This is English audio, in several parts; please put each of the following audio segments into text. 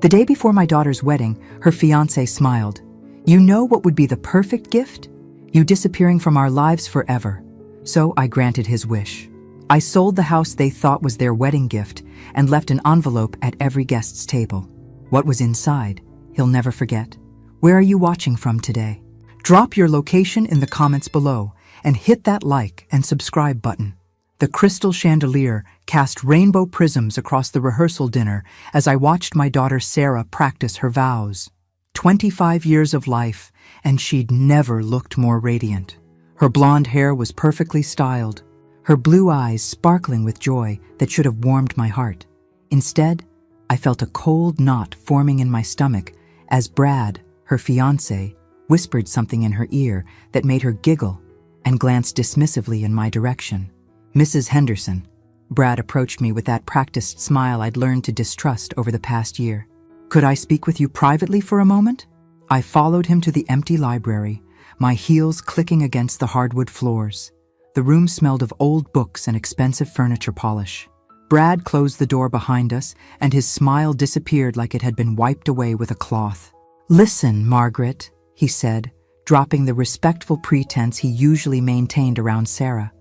The day before my daughter's wedding, her fiancé smiled. "You know what would be the perfect gift? You disappearing from our lives forever." So I granted his wish. I sold the house they thought was their wedding gift and left an envelope at every guest's table. What was inside, he'll never forget. Where are you watching from today? Drop your location in the comments below and hit that like and subscribe button. The crystal chandelier cast rainbow prisms across the rehearsal dinner as I watched my daughter Sarah practice her vows. 25 years of life, and she'd never looked more radiant. Her blonde hair was perfectly styled, her blue eyes sparkling with joy that should have warmed my heart. Instead, I felt a cold knot forming in my stomach as Brad, her fiancé, whispered something in her ear that made her giggle and glanced dismissively in my direction. "Mrs. Henderson," Brad approached me with that practiced smile I'd learned to distrust over the past year. "Could I speak with you privately for a moment?" I followed him to the empty library, my heels clicking against the hardwood floors. The room smelled of old books and expensive furniture polish. Brad closed the door behind us, and his smile disappeared like it had been wiped away with a cloth. "Listen, Margaret," he said, dropping the respectful pretense he usually maintained around Sarah.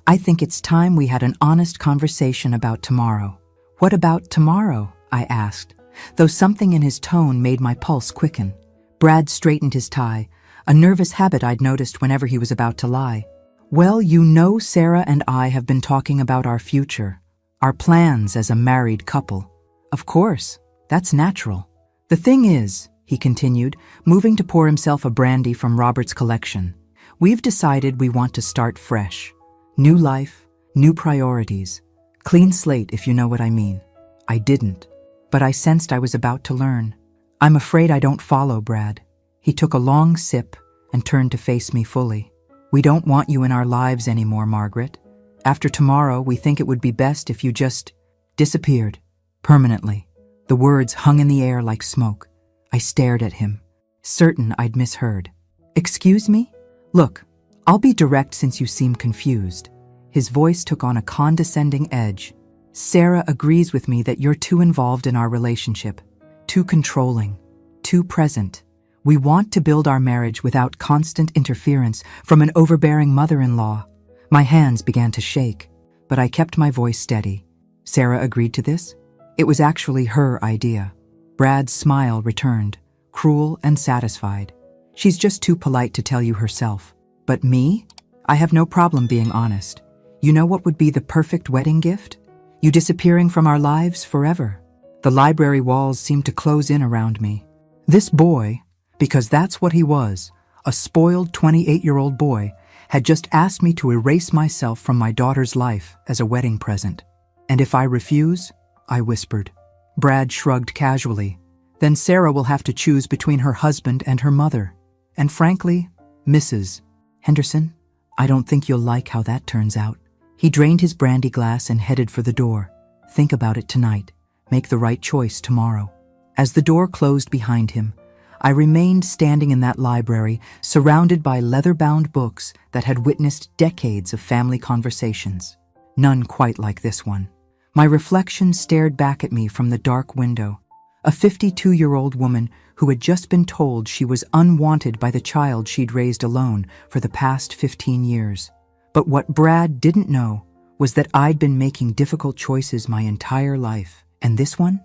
"I think it's time we had an honest conversation about tomorrow." "What about tomorrow?" I asked, though something in his tone made my pulse quicken. Brad straightened his tie, a nervous habit I'd noticed whenever he was about to lie. "Well, you know Sarah and I have been talking about our future, our plans as a married couple." "Of course, that's natural. The thing is," he continued, moving to pour himself a brandy from Robert's collection, "we've decided we want to start fresh. New life, new priorities. Clean slate, if you know what I mean." I didn't, but I sensed I was about to learn. "I'm afraid I don't follow, Brad." He took a long sip and turned to face me fully. "We don't want you in our lives anymore, Margaret. After tomorrow, we think it would be best if you just disappeared. Permanently." The words hung in the air like smoke. I stared at him, certain I'd misheard. "Excuse me? Look, I'll be direct since you seem confused." His voice took on a condescending edge. "Sarah agrees with me that you're too involved in our relationship, too controlling, too present. We want to build our marriage without constant interference from an overbearing mother-in-law." My hands began to shake, but I kept my voice steady. Sarah agreed to this? It was actually her idea. Brad's smile returned, cruel and satisfied. "She's just too polite to tell you herself. But me? I have no problem being honest. You know what would be the perfect wedding gift? You disappearing from our lives forever." The library walls seemed to close in around me. This boy, because that's what he was, a spoiled 28-year-old boy, had just asked me to erase myself from my daughter's life as a wedding present. "And if I refuse?" I whispered. Brad shrugged casually. "Then Sarah will have to choose between her husband and her mother. And frankly, Mrs. Henderson, I don't think you'll like how that turns out." He drained his brandy glass and headed for the door. "Think about it tonight. Make the right choice tomorrow." As the door closed behind him, I remained standing in that library, surrounded by leather-bound books that had witnessed decades of family conversations. None quite like this one. My reflection stared back at me from the dark window. A 52-year-old woman who had just been told she was unwanted by the child she'd raised alone for the past 15 years. But what Brad didn't know was that I'd been making difficult choices my entire life. And this one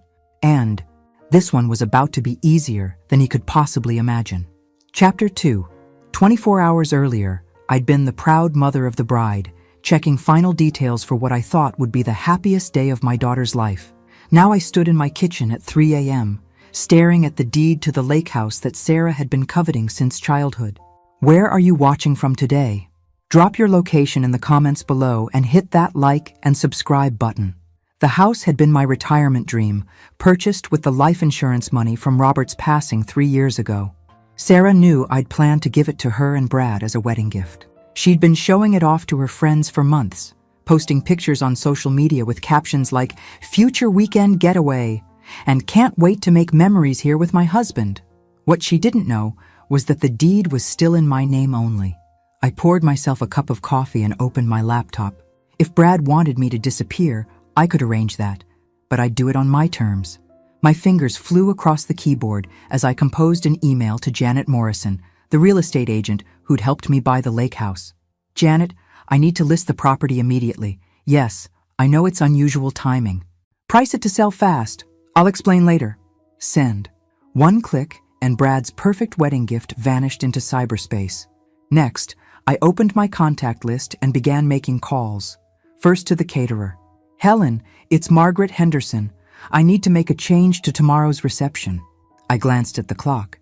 was about to be easier than he could possibly imagine. Chapter 2. 24 hours earlier, I'd been the proud mother of the bride, checking final details for what I thought would be the happiest day of my daughter's life. Now I stood in my kitchen at 3 a.m., staring at the deed to the lake house that Sarah had been coveting since childhood. Where are you watching from today? Drop your location in the comments below and hit that like and subscribe button. The house had been my retirement dream, purchased with the life insurance money from Robert's passing 3 years ago. Sarah knew I'd planned to give it to her and Brad as a wedding gift. She'd been showing it off to her friends for months, posting pictures on social media with captions like, "Future weekend getaway," and "Can't wait to make memories here with my husband." What she didn't know was that the deed was still in my name only. I poured myself a cup of coffee and opened my laptop. If Brad wanted me to disappear, I could arrange that, but I'd do it on my terms. My fingers flew across the keyboard as I composed an email to Janet Morrison, the real estate agent who'd helped me buy the lake house. Janet, I need to list the property immediately. Yes, I know it's unusual timing. Price it to sell fast. I'll explain later. Send. One click, and Brad's perfect wedding gift vanished into cyberspace. Next, I opened my contact list and began making calls. First to the caterer. Helen, it's Margaret Henderson. I need to make a change to tomorrow's reception. I glanced at the clock.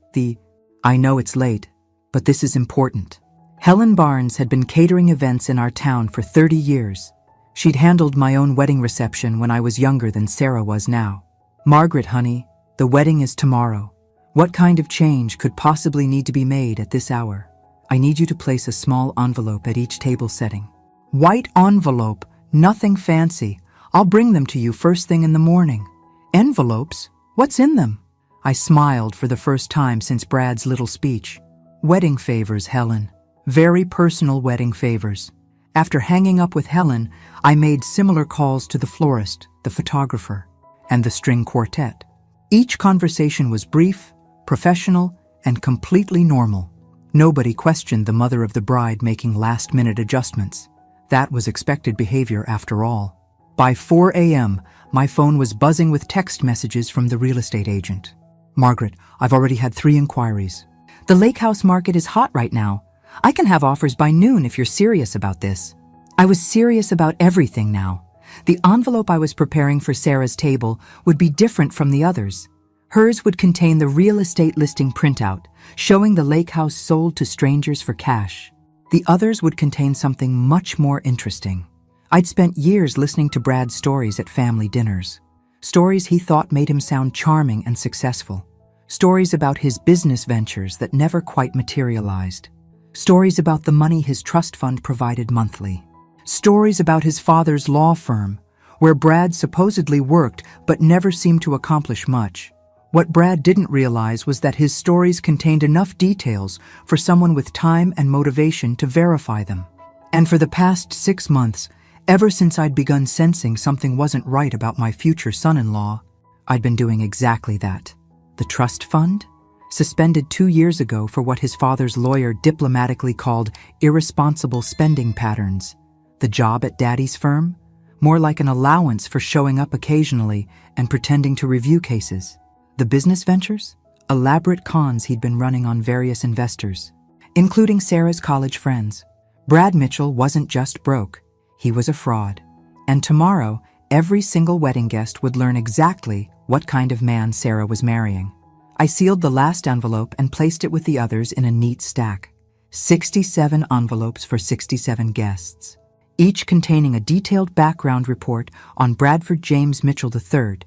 I know it's late, but this is important. Helen Barnes had been catering events in our town for 30 years. She'd handled my own wedding reception when I was younger than Sarah was now. Margaret, honey, the wedding is tomorrow. What kind of change could possibly need to be made at this hour? I need you to place a small envelope at each table setting. White envelope, nothing fancy. I'll bring them to you first thing in the morning. Envelopes? What's in them? I smiled for the first time since Brad's little speech. Wedding favors, Helen. Very personal wedding favors. After hanging up with Helen, I made similar calls to the florist, the photographer, and the string quartet. Each conversation was brief, professional, and completely normal. Nobody questioned the mother of the bride making last-minute adjustments. That was expected behavior after all. By 4 a.m., my phone was buzzing with text messages from the real estate agent. Margaret, I've already had 3 inquiries. The lake house market is hot right now. I can have offers by noon if you're serious about this. I was serious about everything now. The envelope I was preparing for Sarah's table would be different from the others. Hers would contain the real estate listing printout, showing the lake house sold to strangers for cash. The others would contain something much more interesting. I'd spent years listening to Brad's stories at family dinners. Stories he thought made him sound charming and successful. Stories about his business ventures that never quite materialized. Stories about the money his trust fund provided monthly. Stories about his father's law firm, where Brad supposedly worked but never seemed to accomplish much. What Brad didn't realize was that his stories contained enough details for someone with time and motivation to verify them. And for the past 6 months, ever since I'd begun sensing something wasn't right about my future son-in-law, I'd been doing exactly that. The trust fund? Suspended 2 years ago for what his father's lawyer diplomatically called irresponsible spending patterns. The job at Daddy's firm? More like an allowance for showing up occasionally and pretending to review cases. The business ventures? Elaborate cons he'd been running on various investors, including Sarah's college friends. Brad Mitchell wasn't just broke. He was a fraud. And tomorrow, every single wedding guest would learn exactly what kind of man Sarah was marrying. I sealed the last envelope and placed it with the others in a neat stack. 67 envelopes for 67 guests, each containing a detailed background report on Bradford James Mitchell III,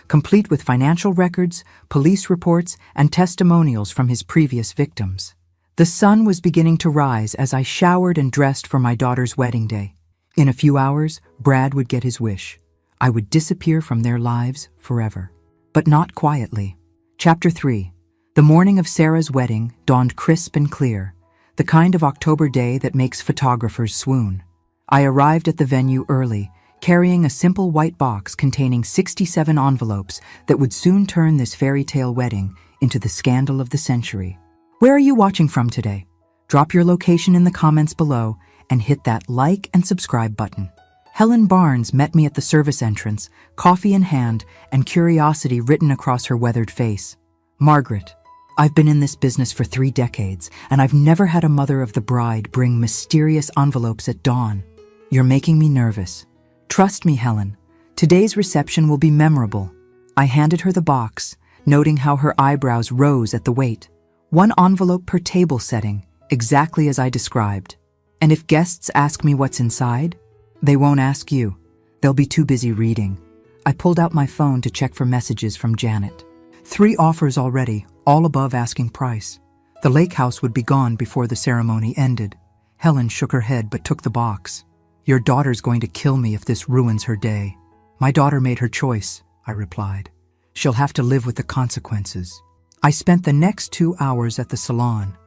complete with financial records, police reports, and testimonials from his previous victims. The sun was beginning to rise as I showered and dressed for my daughter's wedding day. In a few hours, Brad would get his wish. I would disappear from their lives forever. But not quietly. Chapter 3. The morning of Sarah's wedding dawned crisp and clear, the kind of October day that makes photographers swoon. I arrived at the venue early, carrying a simple white box containing 67 envelopes that would soon turn this fairy tale wedding into the scandal of the century. Where are you watching from today? Drop your location in the comments below and hit that like and subscribe button. Helen Barnes met me at the service entrance, coffee in hand and curiosity written across her weathered face. Margaret, I've been in this business for 3 decades, and I've never had a mother of the bride bring mysterious envelopes at dawn. You're making me nervous. Trust me, Helen. Today's reception will be memorable. I handed her the box, noting how her eyebrows rose at the weight. 1 envelope per table setting, exactly as I described. And if guests ask me what's inside, they won't ask you. They'll be too busy reading. I pulled out my phone to check for messages from Janet. 3 offers already, all above asking price. The lake house would be gone before the ceremony ended. Helen shook her head but took the box. Your daughter's going to kill me if this ruins her day. My daughter made her choice, I replied. She'll have to live with the consequences. I spent the next 2 hours at the salon,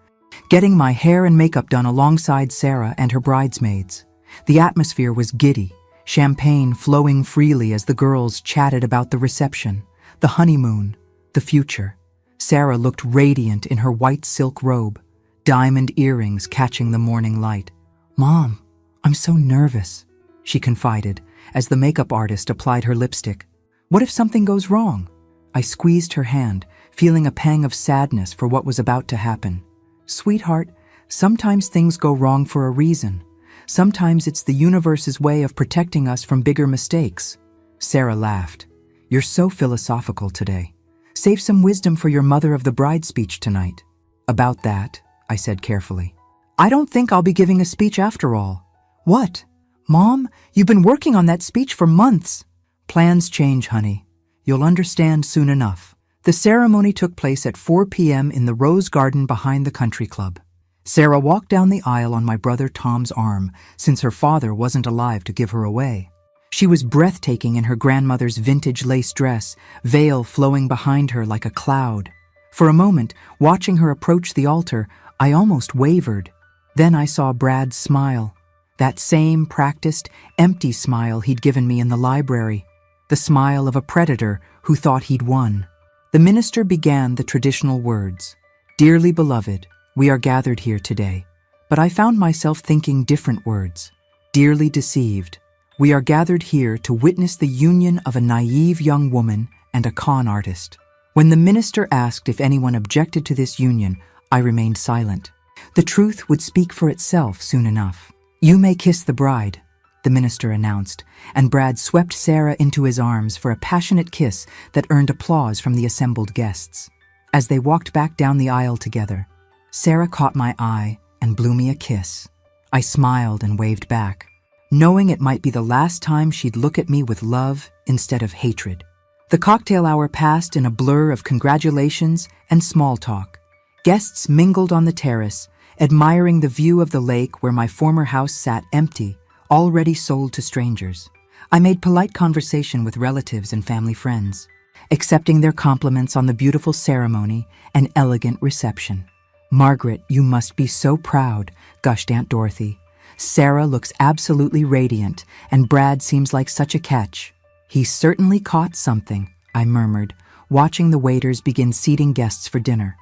getting my hair and makeup done alongside Sarah and her bridesmaids. The atmosphere was giddy, champagne flowing freely as the girls chatted about the reception, The honeymoon, the future. Sarah looked radiant in her white silk robe, diamond earrings catching the morning light. "Mom, I'm so nervous," she confided as the makeup artist applied her lipstick. "What if something goes wrong?" I squeezed her hand, feeling a pang of sadness for what was about to happen. "Sweetheart, sometimes things go wrong for a reason. Sometimes it's the universe's way of protecting us from bigger mistakes." Sarah laughed. "You're so philosophical today. Save some wisdom for your mother of the bride speech tonight." "About that," I said carefully. "I don't think I'll be giving a speech after all." "What? Mom, you've been working on that speech for months." "Plans change, honey. You'll understand soon enough." The ceremony took place at 4 p.m. in the rose garden behind the country club. Sarah walked down the aisle on my brother Tom's arm, since her father wasn't alive to give her away. She was breathtaking in her grandmother's vintage lace dress, veil flowing behind her like a cloud. For a moment, watching her approach the altar, I almost wavered. Then I saw Brad smile. That same practiced, empty smile he'd given me in the library. The smile of a predator who thought he'd won. The minister began the traditional words. "Dearly beloved, we are gathered here today." But I found myself thinking different words. "Dearly deceived, we are gathered here to witness the union of a naive young woman and a con artist." When the minister asked if anyone objected to this union, I remained silent. The truth would speak for itself soon enough. "You may kiss the bride," the minister announced, and Brad swept Sarah into his arms for a passionate kiss that earned applause from the assembled guests. As they walked back down the aisle together, Sarah caught my eye and blew me a kiss. I smiled and waved back, knowing it might be the last time she'd look at me with love instead of hatred. The cocktail hour passed in a blur of congratulations and small talk. Guests mingled on the terrace, admiring the view of the lake where my former house sat empty, already sold to strangers. I made polite conversation with relatives and family friends, accepting their compliments on the beautiful ceremony and elegant reception. "Margaret, you must be so proud," gushed Aunt Dorothy. "Sarah looks absolutely radiant, and Brad seems like such a catch." "He certainly caught something," I murmured, watching the waiters begin seating guests for dinner.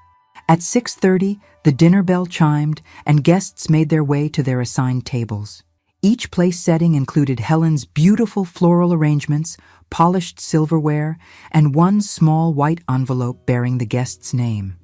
At 6:30, the dinner bell chimed, and guests made their way to their assigned tables. Each place setting included Helen's beautiful floral arrangements, polished silverware, and one small white envelope bearing the guest's name.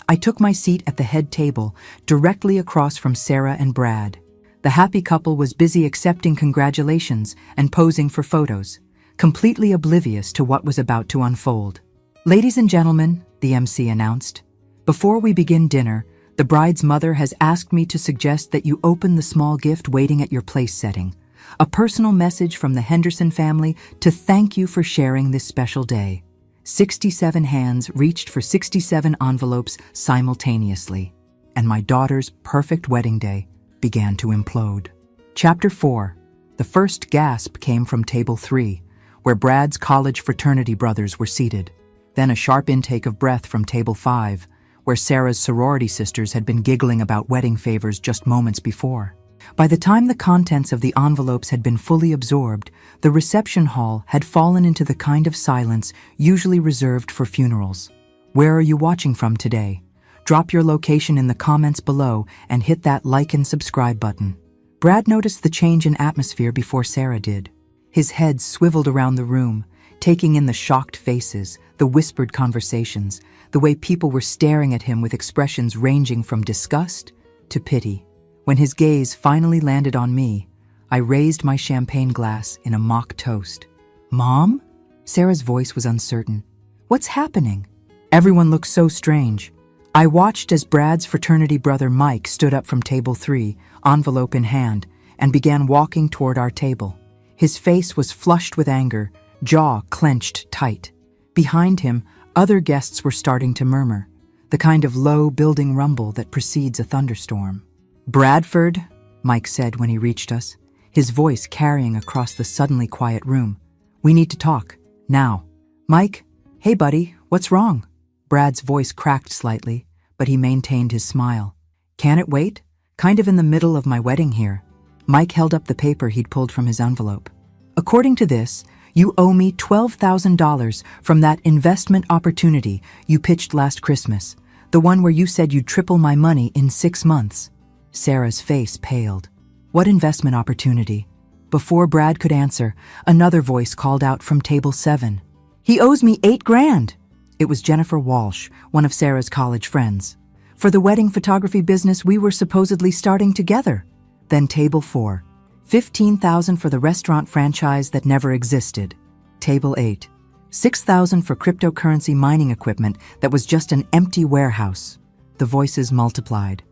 I took my seat at the head table, directly across from Sarah and Brad. The happy couple was busy accepting congratulations and posing for photos, completely oblivious to what was about to unfold. "Ladies and gentlemen," the MC announced, "before we begin dinner, the bride's mother has asked me to suggest that you open the small gift waiting at your place setting, a personal message from the Henderson family to thank you for sharing this special day." 67 hands reached for 67 envelopes simultaneously, and my daughter's perfect wedding day began to implode. Chapter 4. The first gasp came from table 3, where Brad's college fraternity brothers were seated. Then a sharp intake of breath from table 5, where Sarah's sorority sisters had been giggling about wedding favors just moments before. By the time the contents of the envelopes had been fully absorbed, the reception hall had fallen into the kind of silence usually reserved for funerals. Where are you watching from today? Drop your location in the comments below and hit that like and subscribe button. Brad noticed the change in atmosphere before Sarah did. His head swiveled around the room, taking in the shocked faces, the whispered conversations, the way people were staring at him with expressions ranging from disgust to pity. When his gaze finally landed on me, I raised my champagne glass in a mock toast. "Mom?" Sarah's voice was uncertain. "What's happening?" Everyone looked so strange. I watched as Brad's fraternity brother Mike stood up from table 3, envelope in hand, and began walking toward our table. His face was flushed with anger, jaw clenched tight. Behind him, other guests were starting to murmur, the kind of low building rumble that precedes a thunderstorm. "Bradford," Mike said when he reached us, his voice carrying across the suddenly quiet room. "We need to talk, now." "Mike, hey buddy, what's wrong?" Brad's voice cracked slightly, but he maintained his smile. "Can it wait? Kind of in the middle of my wedding here." Mike held up the paper he'd pulled from his envelope. "According to this, You owe me $12,000 from that investment opportunity you pitched last Christmas, the one where you said you'd triple my money in 6 months." Sarah's face paled. "What investment opportunity?" Before Brad could answer, another voice called out from table 7. "He owes me $8,000. It was Jennifer Walsh, one of Sarah's college friends. "For the wedding photography business we were supposedly starting together." Then table 4. $15,000 for the restaurant franchise that never existed. Table 8. $6,000 for cryptocurrency mining equipment that was just an empty warehouse. The voices multiplied.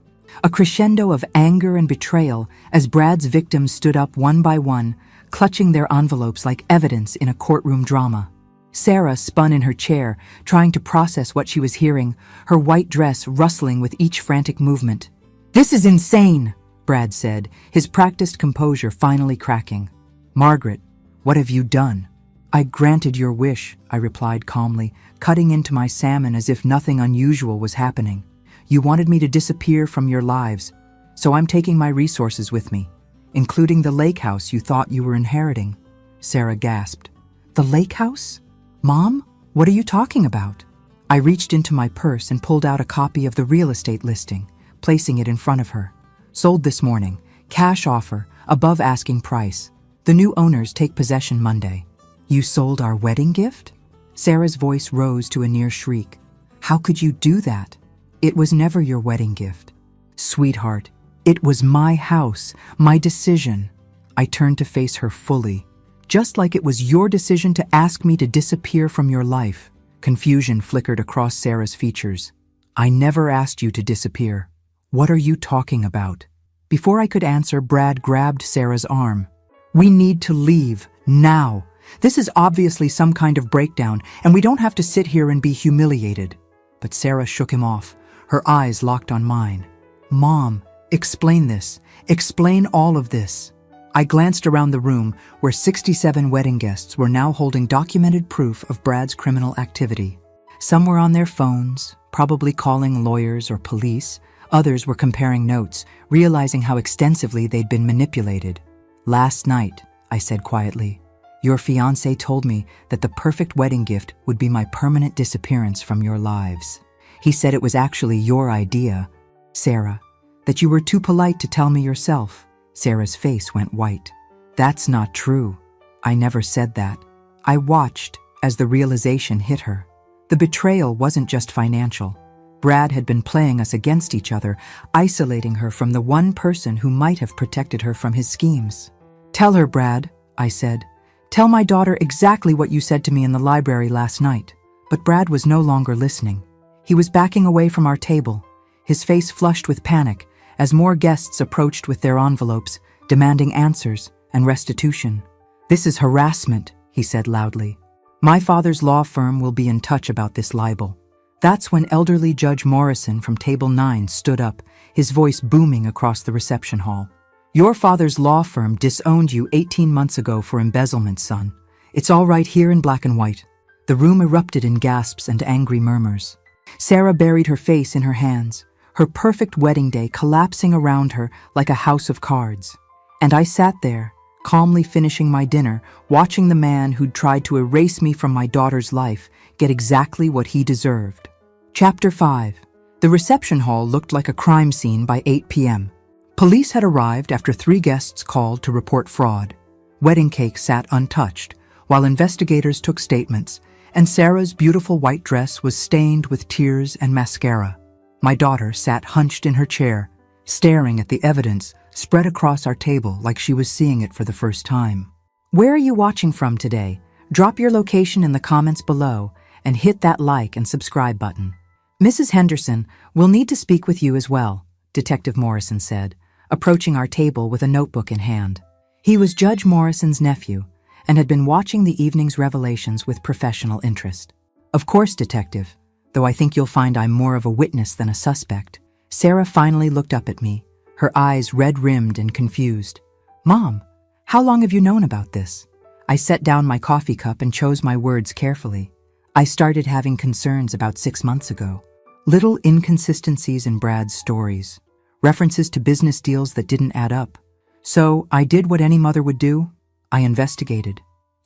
A crescendo of anger and betrayal as Brad's victims stood up one by one, clutching their envelopes like evidence in a courtroom drama. Sarah spun in her chair, trying to process what she was hearing, her white dress rustling with each frantic movement. "This is insane," Brad said, his practiced composure finally cracking. "Margaret, what have you done?" "I granted your wish," I replied calmly, cutting into my salmon as if nothing unusual was happening. "You wanted me to disappear from your lives, so I'm taking my resources with me, including the lake house you thought you were inheriting." Sarah gasped. "The lake house? Mom, what are you talking about?" I reached into my purse and pulled out a copy of the real estate listing, placing it in front of her. "Sold this morning. Cash offer, above asking price. The new owners take possession Monday." "You sold our wedding gift?" Sarah's voice rose to a near shriek. "How could you do that? It was never your wedding gift." "Sweetheart, it was my house, my decision." I turned to face her fully. "Just like it was your decision to ask me to disappear from your life." Confusion flickered across Sarah's features. "I never asked you to disappear." "What are you talking about?" Before I could answer, Brad grabbed Sarah's arm. "We need to leave, now. This is obviously some kind of breakdown, and we don't have to sit here and be humiliated." But Sarah shook him off, her eyes locked on mine. "Mom, explain this. Explain all of this." I glanced around the room where 67 wedding guests were now holding documented proof of Brad's criminal activity. Some were on their phones, probably calling lawyers or police. Others were comparing notes, realizing how extensively they'd been manipulated. "Last night," I said quietly, "your fiancé told me that the perfect wedding gift would be my permanent disappearance from your lives. He said it was actually your idea, Sarah, that you were too polite to tell me yourself." Sarah's face went white. "That's not true. I never said that." I watched as the realization hit her. The betrayal wasn't just financial. Brad had been playing us against each other, isolating her from the one person who might have protected her from his schemes. "Tell her, Brad," I said. "Tell my daughter exactly what you said to me in the library last night." But Brad was no longer listening. He was backing away from our table, his face flushed with panic as more guests approached with their envelopes, demanding answers and restitution. "This is harassment," he said loudly. "My father's law firm will be in touch about this libel." That's when elderly Judge Morrison from Table 9 stood up, his voice booming across the reception hall. "Your father's law firm disowned you 18 months ago for embezzlement, son. It's all right here in black and white." The room erupted in gasps and angry murmurs. Sarah buried her face in her hands, her perfect wedding day collapsing around her like a house of cards. And I sat there, calmly finishing my dinner, watching the man who'd tried to erase me from my daughter's life get exactly what he deserved. Chapter 5. The reception hall looked like a crime scene by 8 p.m. Police had arrived after 3 guests called to report fraud. Wedding cake sat untouched, while investigators took statements, and Sarah's beautiful white dress was stained with tears and mascara. My daughter sat hunched in her chair, staring at the evidence spread across our table like she was seeing it for the first time. "Where are you watching from today? Drop your location in the comments below and hit that like and subscribe button." "Mrs. Henderson, we'll need to speak with you as well," Detective Morrison said, approaching our table with a notebook in hand. He was Judge Morrison's nephew and had been watching the evening's revelations with professional interest. "Of course, Detective, though I think you'll find I'm more of a witness than a suspect." Sarah finally looked up at me, her eyes red-rimmed and confused. "Mom, how long have you known about this?" I set down my coffee cup and chose my words carefully. "I started having concerns about 6 months ago. Little inconsistencies in Brad's stories, references to business deals that didn't add up. So I did what any mother would do. I investigated.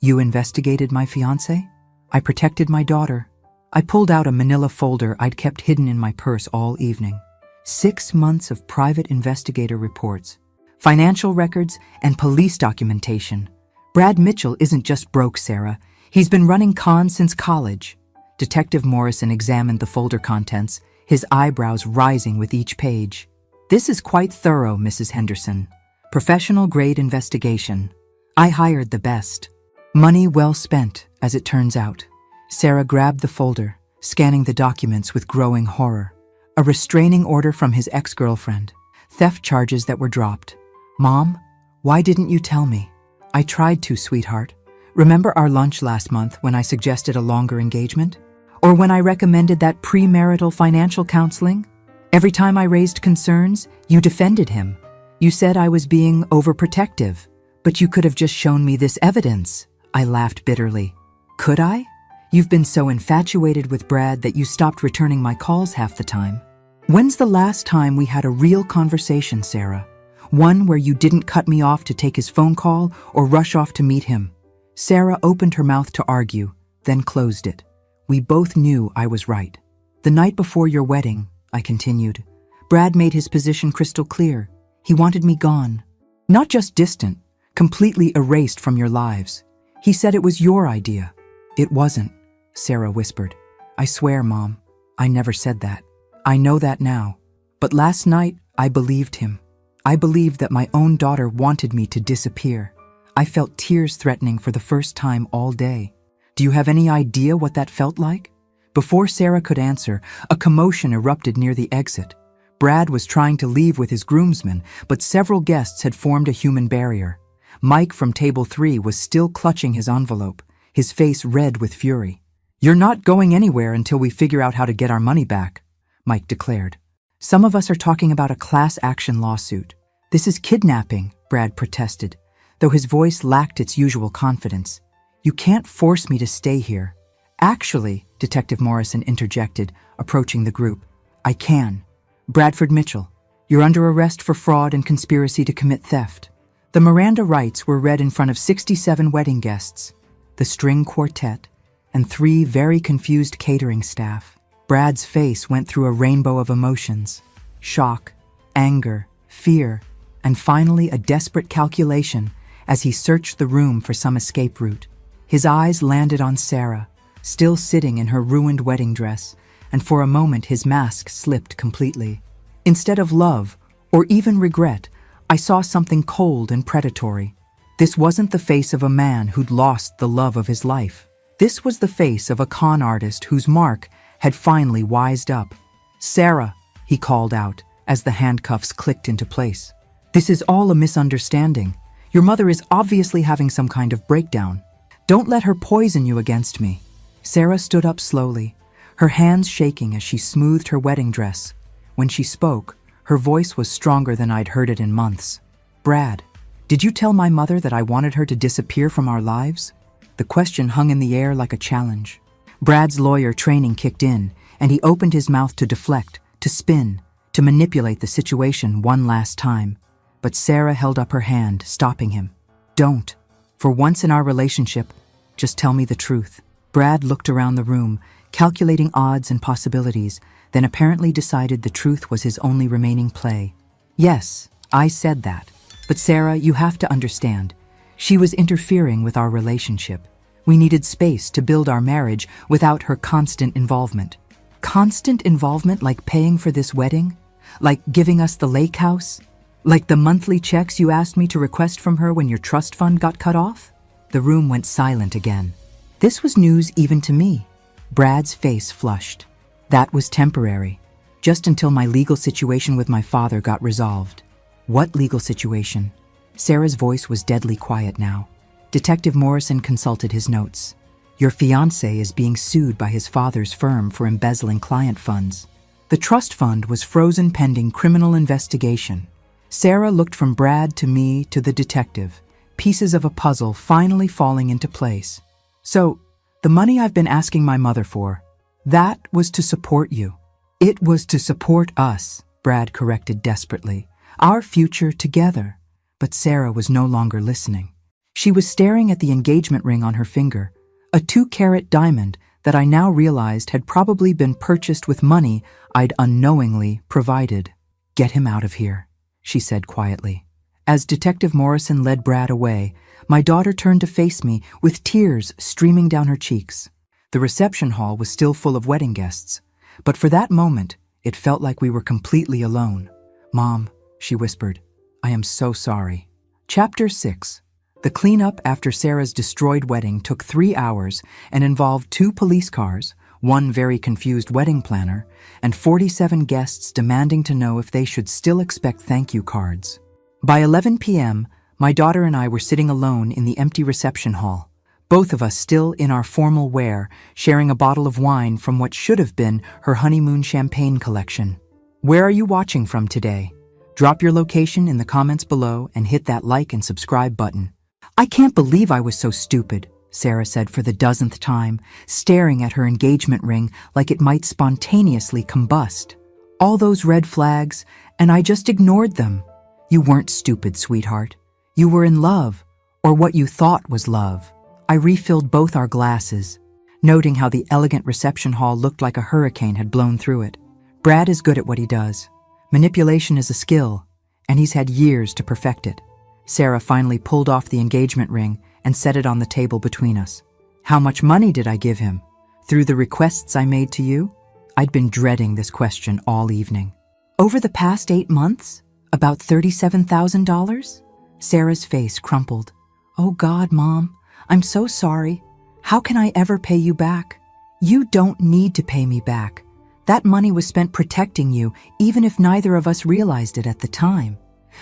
You investigated my fiancé? I protected my daughter. I pulled out a manila folder I'd kept hidden in my purse all evening. 6 months of private investigator reports, financial records, and police documentation. Brad Mitchell isn't just broke, Sarah. He's been running cons since college. Detective Morrison examined the folder contents, his eyebrows rising with each page. This is quite thorough, Mrs. Henderson. Professional-grade investigation. I hired the best. Money well spent, as it turns out. Sarah grabbed the folder, scanning the documents with growing horror. A restraining order from his ex-girlfriend. Theft charges that were dropped. Mom, why didn't you tell me? I tried to, sweetheart. Remember our lunch last month when I suggested a longer engagement? Or when I recommended that premarital financial counseling? Every time I raised concerns, you defended him. You said I was being overprotective, but you could have just shown me this evidence. I laughed bitterly. Could I? You've been so infatuated with Brad that you stopped returning my calls half the time. When's the last time we had a real conversation, Sarah? One where you didn't cut me off to take his phone call or rush off to meet him. Sarah opened her mouth to argue, then closed it. We both knew I was right. The night before your wedding, I continued, Brad made his position crystal clear. He wanted me gone. Not just distant, completely erased from your lives. He said it was your idea. It wasn't, Sarah whispered. I swear, Mom, I never said that. I know that now. But last night, I believed him. I believed that my own daughter wanted me to disappear. I felt tears threatening for the first time all day. Do you have any idea what that felt like? Before Sarah could answer, a commotion erupted near the exit. Brad was trying to leave with his groomsmen, but several guests had formed a human barrier. Mike from table 3 was still clutching his envelope, his face red with fury. You're not going anywhere until we figure out how to get our money back, Mike declared. Some of us are talking about a class action lawsuit. This is kidnapping, Brad protested, though his voice lacked its usual confidence. You can't force me to stay here. Actually, Detective Morrison interjected, approaching the group, I can. Bradford Mitchell, you're under arrest for fraud and conspiracy to commit theft. The Miranda rights were read in front of 67 wedding guests, the string quartet, and 3 very confused catering staff. Brad's face went through a rainbow of emotions: shock, anger, fear, and finally a desperate calculation as he searched the room for some escape route. His eyes landed on Sarah, still sitting in her ruined wedding dress, and for a moment his mask slipped completely. Instead of love, or even regret, I saw something cold and predatory. This wasn't the face of a man who'd lost the love of his life. This was the face of a con artist whose mark had finally wised up. Sarah, he called out as the handcuffs clicked into place. This is all a misunderstanding. Your mother is obviously having some kind of breakdown. Don't let her poison you against me. Sarah stood up slowly, her hands shaking as she smoothed her wedding dress. When she spoke, her voice was stronger than I'd heard it in months. Brad, did you tell my mother that I wanted her to disappear from our lives? The question hung in the air like a challenge. Brad's lawyer training kicked in, and he opened his mouth to deflect, to spin, to manipulate the situation one last time. But Sarah held up her hand, stopping him. Don't. For once in our relationship, just tell me the truth. Brad looked around the room, calculating odds and possibilities, then apparently decided the truth was his only remaining play. Yes, I said that. But Sarah, you have to understand. She was interfering with our relationship. We needed space to build our marriage without her constant involvement. Constant involvement like paying for this wedding? Like giving us the lake house? Like the monthly checks you asked me to request from her when your trust fund got cut off? The room went silent again. This was news even to me. Brad's face flushed. That was temporary, just until my legal situation with my father got resolved. What legal situation? Sarah's voice was deadly quiet now. Detective Morrison consulted his notes. Your fiancé is being sued by his father's firm for embezzling client funds. The trust fund was frozen pending criminal investigation. Sarah looked from Brad to me to the detective, pieces of a puzzle finally falling into place. So, the money I've been asking my mother for, that was to support you. It was to support us, Brad corrected desperately. Our future together. But Sarah was no longer listening. She was staring at the engagement ring on her finger, a 2-carat diamond that I now realized had probably been purchased with money I'd unknowingly provided. "Get him out of here," she said quietly. As Detective Morrison led Brad away, my daughter turned to face me with tears streaming down her cheeks. The reception hall was still full of wedding guests, but for that moment, it felt like we were completely alone. "Mom," she whispered, "I am so sorry." Chapter 6. The cleanup after Sarah's destroyed wedding took 3 hours and involved 2 police cars, 1 very confused wedding planner, and 47 guests demanding to know if they should still expect thank you cards. By 11 p.m., my daughter and I were sitting alone in the empty reception hall, both of us still in our formal wear, sharing a bottle of wine from what should have been her honeymoon champagne collection. Where are you watching from today? Drop your location in the comments below and hit that like and subscribe button. "I can't believe I was so stupid," Sarah said for the 10th time, staring at her engagement ring like it might spontaneously combust. "All those red flags, and I just ignored them." "You weren't stupid, sweetheart. You were in love, or what you thought was love." I refilled both our glasses, noting how the elegant reception hall looked like a hurricane had blown through it. Brad is good at what he does. Manipulation is a skill, and he's had years to perfect it. Sarah finally pulled off the engagement ring and set it on the table between us. "How much money did I give him? Through the requests I made to you?" I'd been dreading this question all evening. "Over the past 8 months? About $37,000? Sarah's face crumpled. "Oh God, Mom, I'm so sorry. How can I ever pay you back?" "You don't need to pay me back. That money was spent protecting you, even if neither of us realized it at the time."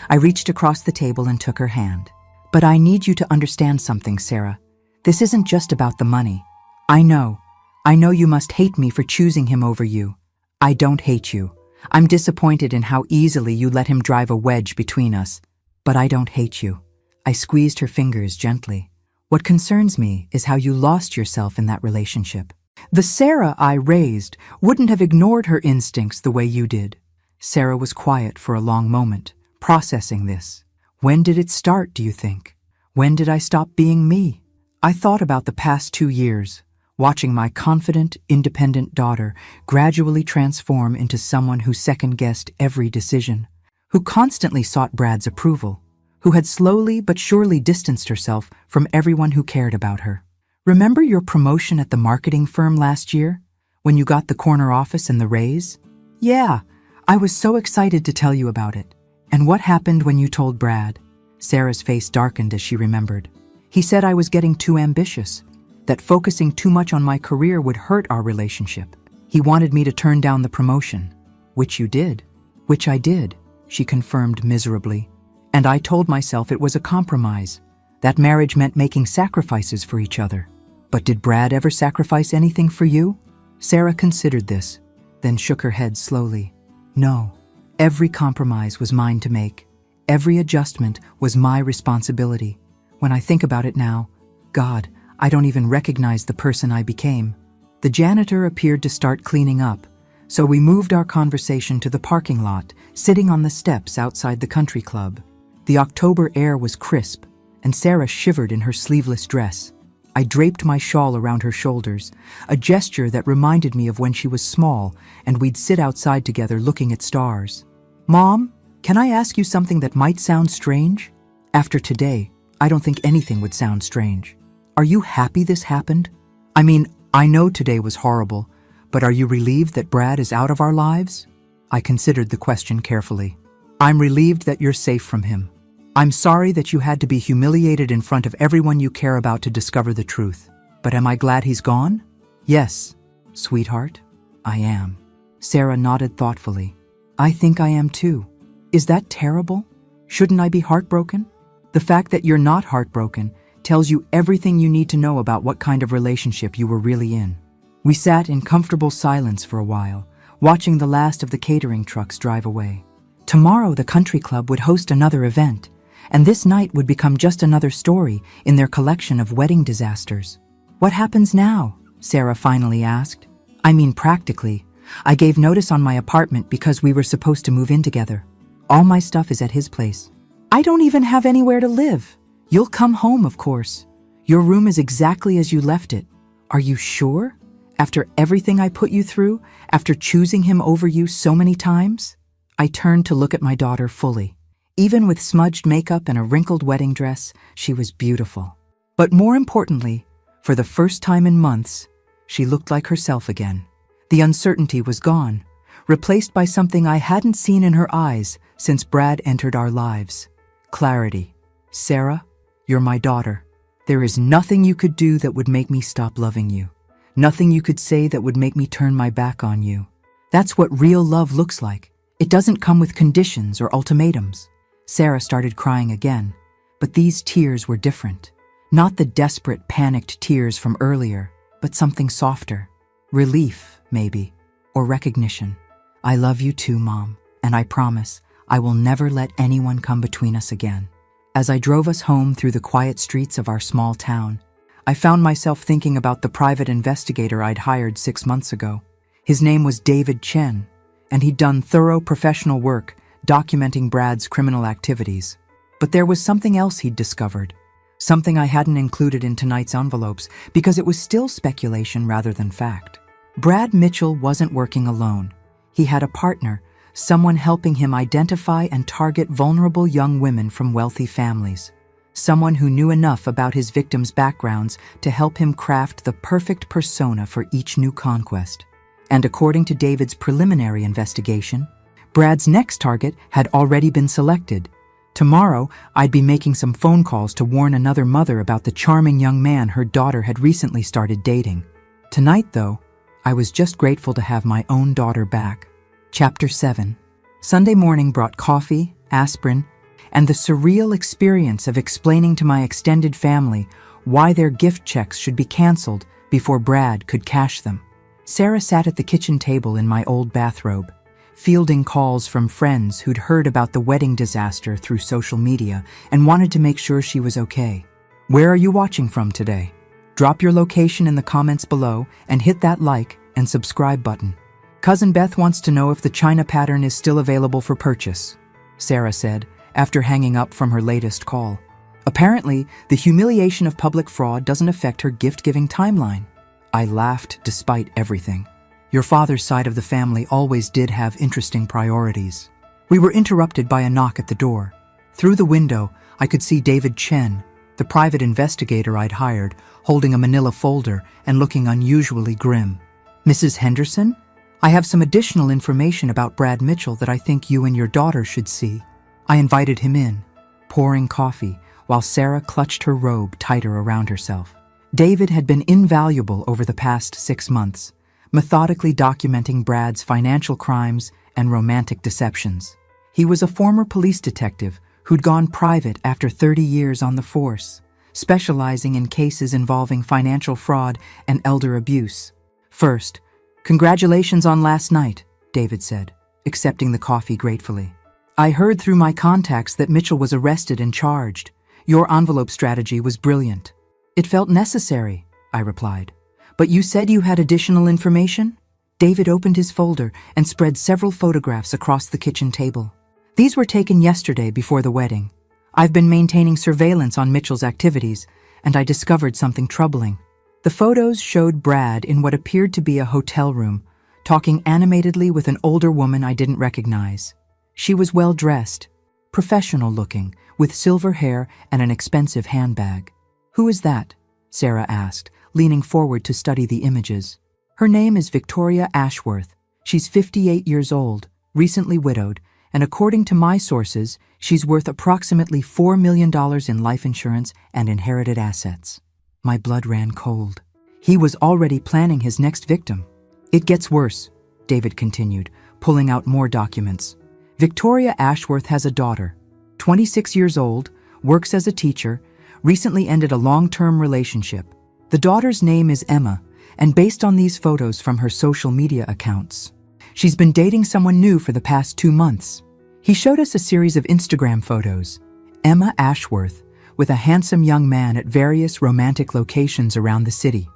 I reached across the table and took her hand. "But I need you to understand something, Sarah. This isn't just about the money. I know you must hate me for choosing him over you. I don't hate you. I'm disappointed in how easily you let him drive a wedge between us. But I don't hate you." I squeezed her fingers gently. "What concerns me is how you lost yourself in that relationship. The Sarah I raised wouldn't have ignored her instincts the way you did." Sarah was quiet for a long moment, processing this. "When did it start, do you think? When did I stop being me?" I thought about the past 2 years, watching my confident, independent daughter gradually transform into someone who second-guessed every decision, who constantly sought Brad's approval, who had slowly but surely distanced herself from everyone who cared about her. "Remember your promotion at the marketing firm last year, when you got the corner office and the raise?" "Yeah, I was so excited to tell you about it." "And what happened when you told Brad?" Sarah's face darkened as she remembered. "He said I was getting too ambitious, that focusing too much on my career would hurt our relationship. He wanted me to turn down the promotion." "Which you did." "Which I did," she confirmed miserably. "And I told myself it was a compromise. That marriage meant making sacrifices for each other." "But did Brad ever sacrifice anything for you?" Sarah considered this, then shook her head slowly. "No. Every compromise was mine to make. Every adjustment was my responsibility. When I think about it now, God, I don't even recognize the person I became." The janitor appeared to start cleaning up, so we moved our conversation to the parking lot, sitting on the steps outside the country club. The October air was crisp, and Sarah shivered in her sleeveless dress. I draped my shawl around her shoulders, a gesture that reminded me of when she was small and we'd sit outside together looking at stars. "Mom, can I ask you something that might sound strange? After today, I don't think anything would sound strange. Are you happy this happened? I mean, I know today was horrible, but are you relieved that Brad is out of our lives?" I considered the question carefully. "I'm relieved that you're safe from him. I'm sorry that you had to be humiliated in front of everyone you care about to discover the truth. But am I glad he's gone?" "Yes, sweetheart, I am." Sarah nodded thoughtfully. "I think I am too. Is that terrible? Shouldn't I be heartbroken?" "The fact that you're not heartbroken tells you everything you need to know about what kind of relationship you were really in." We sat in comfortable silence for a while, watching the last of the catering trucks drive away. Tomorrow the country club would host another event, and this night would become just another story in their collection of wedding disasters. "What happens now?" Sarah finally asked. "I mean practically. I gave notice on my apartment because we were supposed to move in together. All my stuff is at his place. I don't even have anywhere to live." You'll come home, of course. Your room is exactly as you left it. Are you sure? After everything I put you through, after choosing him over you so many times? I turned to look at my daughter fully. Even with smudged makeup and a wrinkled wedding dress, she was beautiful. But more importantly, for the first time in months, she looked like herself again. The uncertainty was gone, replaced by something I hadn't seen in her eyes since Brad entered our lives. Clarity. Sarah, you're my daughter. There is nothing you could do that would make me stop loving you. Nothing you could say that would make me turn my back on you. That's what real love looks like. It doesn't come with conditions or ultimatums. Sarah started crying again, but these tears were different. Not the desperate, panicked tears from earlier, but something softer. Relief, maybe, or recognition. I love you too, Mom, and I promise I will never let anyone come between us again. As I drove us home through the quiet streets of our small town, I found myself thinking about the private investigator I'd hired 6 months ago. His name was David Chen, and he'd done thorough professional work documenting Brad's criminal activities. But there was something else he'd discovered, something I hadn't included in tonight's envelopes because it was still speculation rather than fact. Brad Mitchell wasn't working alone. He had a partner, someone helping him identify and target vulnerable young women from wealthy families. Someone who knew enough about his victims' backgrounds to help him craft the perfect persona for each new conquest. And according to David's preliminary investigation, Brad's next target had already been selected. Tomorrow, I'd be making some phone calls to warn another mother about the charming young man her daughter had recently started dating. Tonight, though, I was just grateful to have my own daughter back. Chapter 7. Sunday morning brought coffee, aspirin, and the surreal experience of explaining to my extended family why their gift checks should be canceled before Brad could cash them. Sarah sat at the kitchen table in my old bathrobe, fielding calls from friends who'd heard about the wedding disaster through social media and wanted to make sure she was okay. Where are you watching from today? Drop your location in the comments below and hit that like and subscribe button. Cousin Beth wants to know if the China pattern is still available for purchase, Sarah said, after hanging up from her latest call. Apparently, the humiliation of public fraud doesn't affect her gift-giving timeline. I laughed despite everything. Your father's side of the family always did have interesting priorities. We were interrupted by a knock at the door. Through the window, I could see David Chen, the private investigator I'd hired, holding a manila folder and looking unusually grim. Mrs. Henderson? I have some additional information about Brad Mitchell that I think you and your daughter should see. I invited him in, pouring coffee, while Sarah clutched her robe tighter around herself. David had been invaluable over the past 6 months, methodically documenting Brad's financial crimes and romantic deceptions. He was a former police detective who'd gone private after 30 years on the force, specializing in cases involving financial fraud and elder abuse. First, congratulations on last night, David said, accepting the coffee gratefully. I heard through my contacts that Mitchell was arrested and charged. Your envelope strategy was brilliant. It felt necessary, I replied. But you said you had additional information? David opened his folder and spread several photographs across the kitchen table. These were taken yesterday before the wedding. I've been maintaining surveillance on Mitchell's activities, and I discovered something troubling. The photos showed Brad in what appeared to be a hotel room, talking animatedly with an older woman I didn't recognize. She was well-dressed, professional-looking, with silver hair and an expensive handbag. Who is that? Sarah asked, leaning forward to study the images. Her name is Victoria Ashworth. She's 58 years old, recently widowed, and according to my sources, she's worth approximately $4 million in life insurance and inherited assets. My blood ran cold. He was already planning his next victim. It gets worse, David continued, pulling out more documents. Victoria Ashworth has a daughter, 26 years old, works as a teacher, recently ended a long-term relationship. The daughter's name is Emma, and based on these photos from her social media accounts, she's been dating someone new for the past 2 months. He showed us a series of Instagram photos. Emma Ashworth, with a handsome young man at various romantic locations around the city.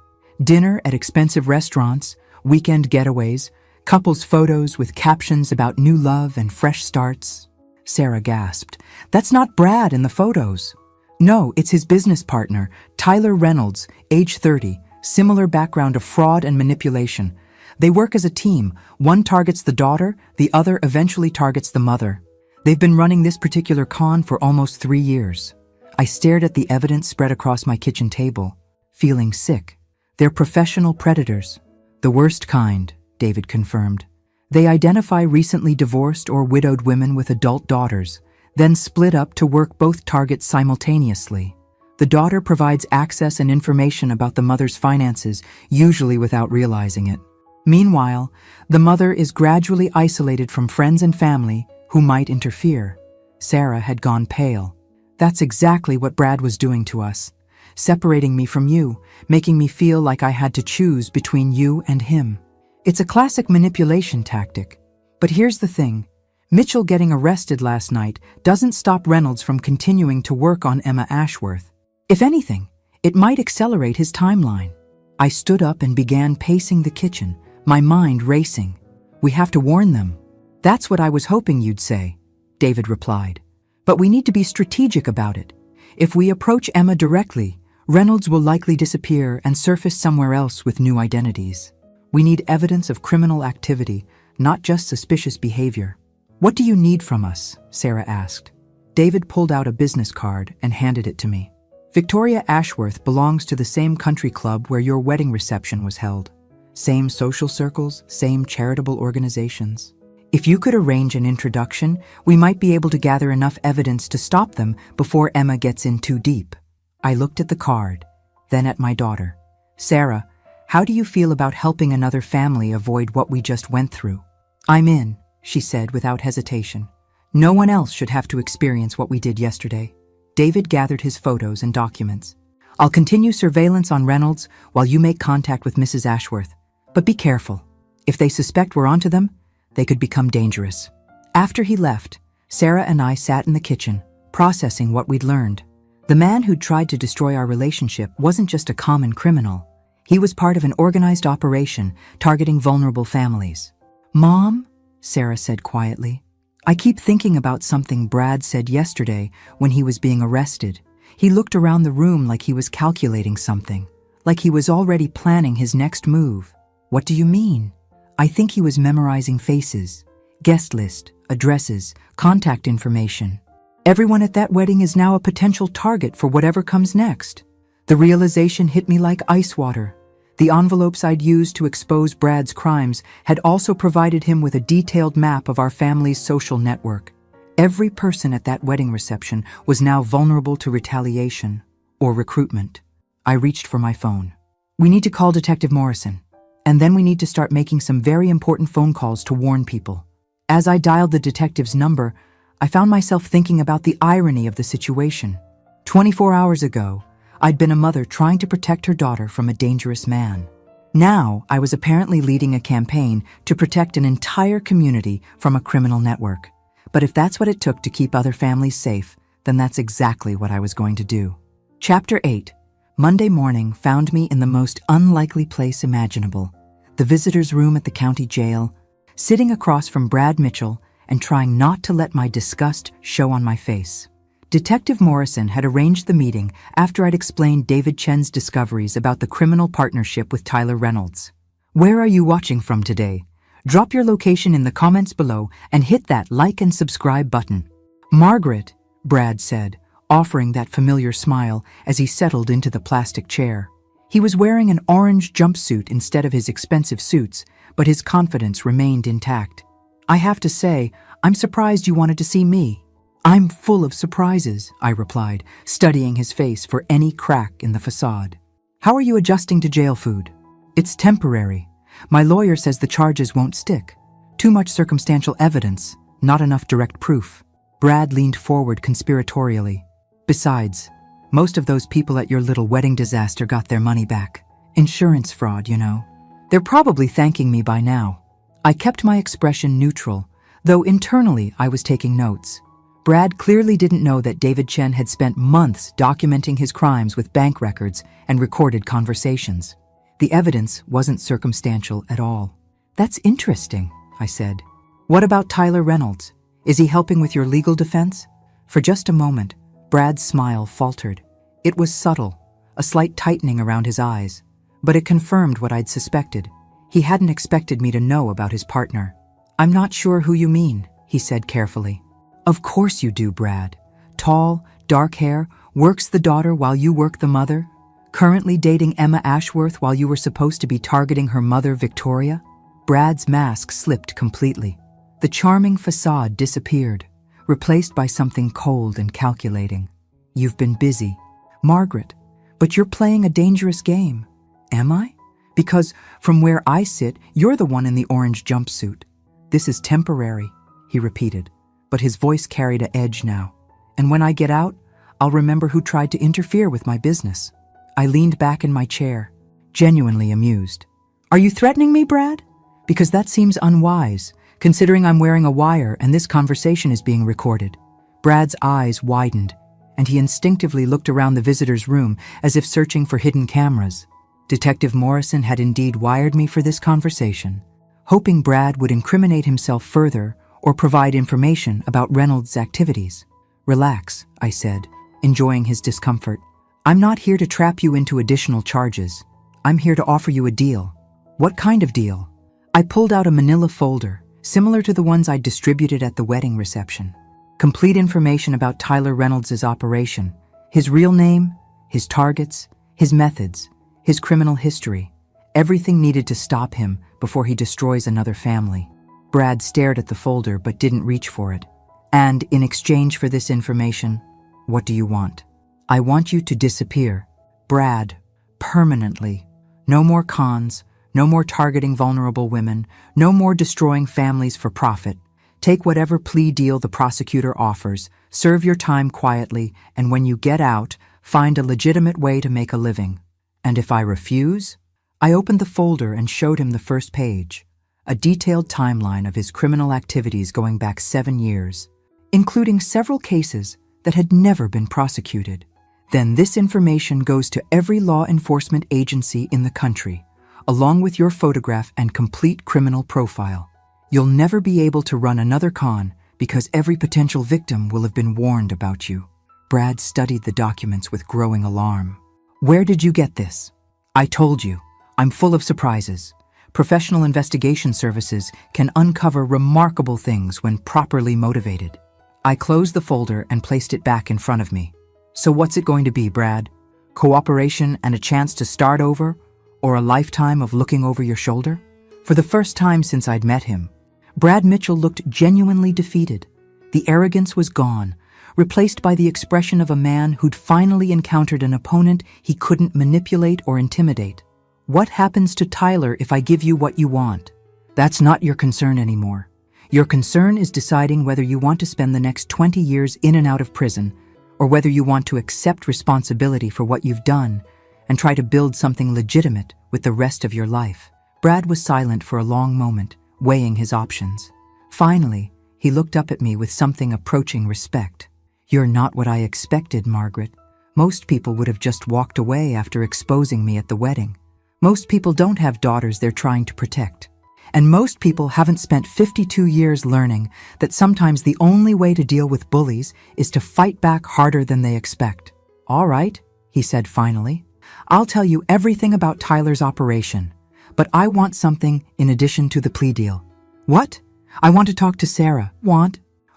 Dinner at expensive restaurants, weekend getaways, couples photos with captions about new love and fresh starts. Sarah gasped. That's not Brad in the photos. No, it's his business partner, Tyler Reynolds, age 30, similar background of fraud and manipulation. They work as a team. One targets the daughter, the other eventually targets the mother. They've been running this particular con for almost 3 years. I stared at the evidence spread across my kitchen table, feeling sick. They're professional predators. The worst kind, David confirmed. They identify recently divorced or widowed women with adult daughters, then split up to work both targets simultaneously. The daughter provides access and information about the mother's finances, usually without realizing it. Meanwhile, the mother is gradually isolated from friends and family who might interfere. Sarah had gone pale. That's exactly what Brad was doing to us, separating me from you, making me feel like I had to choose between you and him. It's a classic manipulation tactic. But here's the thing. Mitchell getting arrested last night doesn't stop Reynolds from continuing to work on Emma Ashworth. If anything, it might accelerate his timeline. I stood up and began pacing the kitchen, my mind racing. We have to warn them. That's what I was hoping you'd say, David replied. But we need to be strategic about it. If we approach Emma directly, Reynolds will likely disappear and surface somewhere else with new identities. We need evidence of criminal activity, not just suspicious behavior. What do you need from us? Sarah asked. David pulled out a business card and handed it to me. Victoria Ashworth belongs to the same country club where your wedding reception was held. Same social circles, same charitable organizations. If you could arrange an introduction, we might be able to gather enough evidence to stop them before Emma gets in too deep. I looked at the card, then at my daughter. Sarah, how do you feel about helping another family avoid what we just went through? I'm in, she said without hesitation. No one else should have to experience what we did yesterday. David gathered his photos and documents. I'll continue surveillance on Reynolds while you make contact with Mrs. Ashworth. But be careful. If they suspect we're onto them, they could become dangerous. After he left, Sarah and I sat in the kitchen, processing what we'd learned. The man who'd tried to destroy our relationship wasn't just a common criminal. He was part of an organized operation targeting vulnerable families. Mom, Sarah said quietly, I keep thinking about something Brad said yesterday when he was being arrested. He looked around the room like he was calculating something, like he was already planning his next move. What do you mean? I think he was memorizing faces, guest list, addresses, contact information. Everyone at that wedding is now a potential target for whatever comes next. The realization hit me like ice water. The envelopes I'd used to expose Brad's crimes had also provided him with a detailed map of our family's social network. Every person at that wedding reception was now vulnerable to retaliation or recruitment. I reached for my phone. We need to call Detective Morrison. And then we need to start making some very important phone calls to warn people. As I dialed the detective's number, I found myself thinking about the irony of the situation. 24 hours ago, I'd been a mother trying to protect her daughter from a dangerous man. Now, I was apparently leading a campaign to protect an entire community from a criminal network. But if that's what it took to keep other families safe, then that's exactly what I was going to do. Chapter 8. Monday morning found me in the most unlikely place imaginable. The visitor's room at the county jail, sitting across from Brad Mitchell and trying not to let my disgust show on my face. Detective Morrison had arranged the meeting after I'd explained David Chen's discoveries about the criminal partnership with Tyler Reynolds. Where are you watching from today? Drop your location in the comments below and hit that like and subscribe button. Margaret, Brad said, offering that familiar smile as he settled into the plastic chair. He was wearing an orange jumpsuit instead of his expensive suits, but his confidence remained intact. I have to say, I'm surprised you wanted to see me. I'm full of surprises, I replied, studying his face for any crack in the facade. How are you adjusting to jail food? It's temporary. My lawyer says the charges won't stick. Too much circumstantial evidence, not enough direct proof. Brad leaned forward conspiratorially. Besides, most of those people at your little wedding disaster got their money back. Insurance fraud, you know. They're probably thanking me by now. I kept my expression neutral, though internally I was taking notes. Brad clearly didn't know that David Chen had spent months documenting his crimes with bank records and recorded conversations. The evidence wasn't circumstantial at all. That's interesting, I said. What about Tyler Reynolds? Is he helping with your legal defense? For just a moment, Brad's smile faltered. It was subtle, a slight tightening around his eyes, but it confirmed what I'd suspected. He hadn't expected me to know about his partner. "I'm not sure who you mean," he said carefully. "Of course you do, Brad. Tall, dark hair, works the daughter while you work the mother? Currently dating Emma Ashworth while you were supposed to be targeting her mother, Victoria?" Brad's mask slipped completely. The charming facade disappeared, replaced by something cold and calculating. "You've been busy, Margaret, but you're playing a dangerous game." "Am I? Because from where I sit, you're the one in the orange jumpsuit." "This is temporary," he repeated, but his voice carried an edge now. "And when I get out, I'll remember who tried to interfere with my business." I leaned back in my chair, genuinely amused. "Are you threatening me, Brad? Because that seems unwise, considering I'm wearing a wire and this conversation is being recorded." Brad's eyes widened, and he instinctively looked around the visitor's room as if searching for hidden cameras. Detective Morrison had indeed wired me for this conversation, hoping Brad would incriminate himself further or provide information about Reynolds' activities. "Relax," I said, enjoying his discomfort. "I'm not here to trap you into additional charges. I'm here to offer you a deal." "What kind of deal?" I pulled out a manila folder, similar to the ones I distributed at the wedding reception. Complete information about Tyler Reynolds' operation, his real name, his targets, his methods, his criminal history, everything needed to stop him before he destroys another family. Brad stared at the folder but didn't reach for it. "And in exchange for this information, what do you want?" "I want you to disappear, Brad, permanently. No more cons, no more targeting vulnerable women, no more destroying families for profit. Take whatever plea deal the prosecutor offers, serve your time quietly, and when you get out, find a legitimate way to make a living. And if I refuse?" I opened the folder and showed him the first page, a detailed timeline of his criminal activities going back 7 years, including several cases that had never been prosecuted. "Then this information goes to every law enforcement agency in the country, along with your photograph and complete criminal profile. You'll never be able to run another con because every potential victim will have been warned about you." Brad studied the documents with growing alarm. "Where did you get this?" "I told you, I'm full of surprises. Professional investigation services can uncover remarkable things when properly motivated." I closed the folder and placed it back in front of me. "So what's it going to be, Brad? Cooperation and a chance to start over, or a lifetime of looking over your shoulder?" For the first time since I'd met him, Brad Mitchell looked genuinely defeated. The arrogance was gone, replaced by the expression of a man who'd finally encountered an opponent he couldn't manipulate or intimidate. "What happens to Tyler if I give you what you want? That's not your concern anymore. Your concern is deciding whether you want to spend the next 20 years in and out of prison, or whether you want to accept responsibility for what you've done and try to build something legitimate with the rest of your life." Brad was silent for a long moment, weighing his options. Finally, he looked up at me with something approaching respect. "You're not what I expected, Margaret. Most people would have just walked away after exposing me at the wedding. Most people don't have daughters they're trying to protect. And most people haven't spent 52 years learning that sometimes the only way to deal with bullies is to fight back harder than they expect." "All right," he said finally. "I'll tell you everything about Tyler's operation, but I want something in addition to the plea deal." "What?" "I want to talk to Sarah."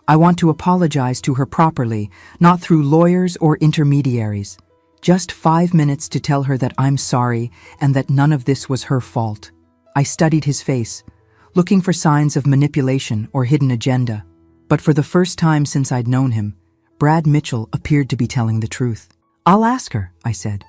I want to apologize to her properly, not through lawyers or intermediaries. Just 5 minutes to tell her that I'm sorry and that none of this was her fault." I studied his face, looking for signs of manipulation or hidden agenda. But for the first time since I'd known him, Brad Mitchell appeared to be telling the truth. "I'll ask her," I said.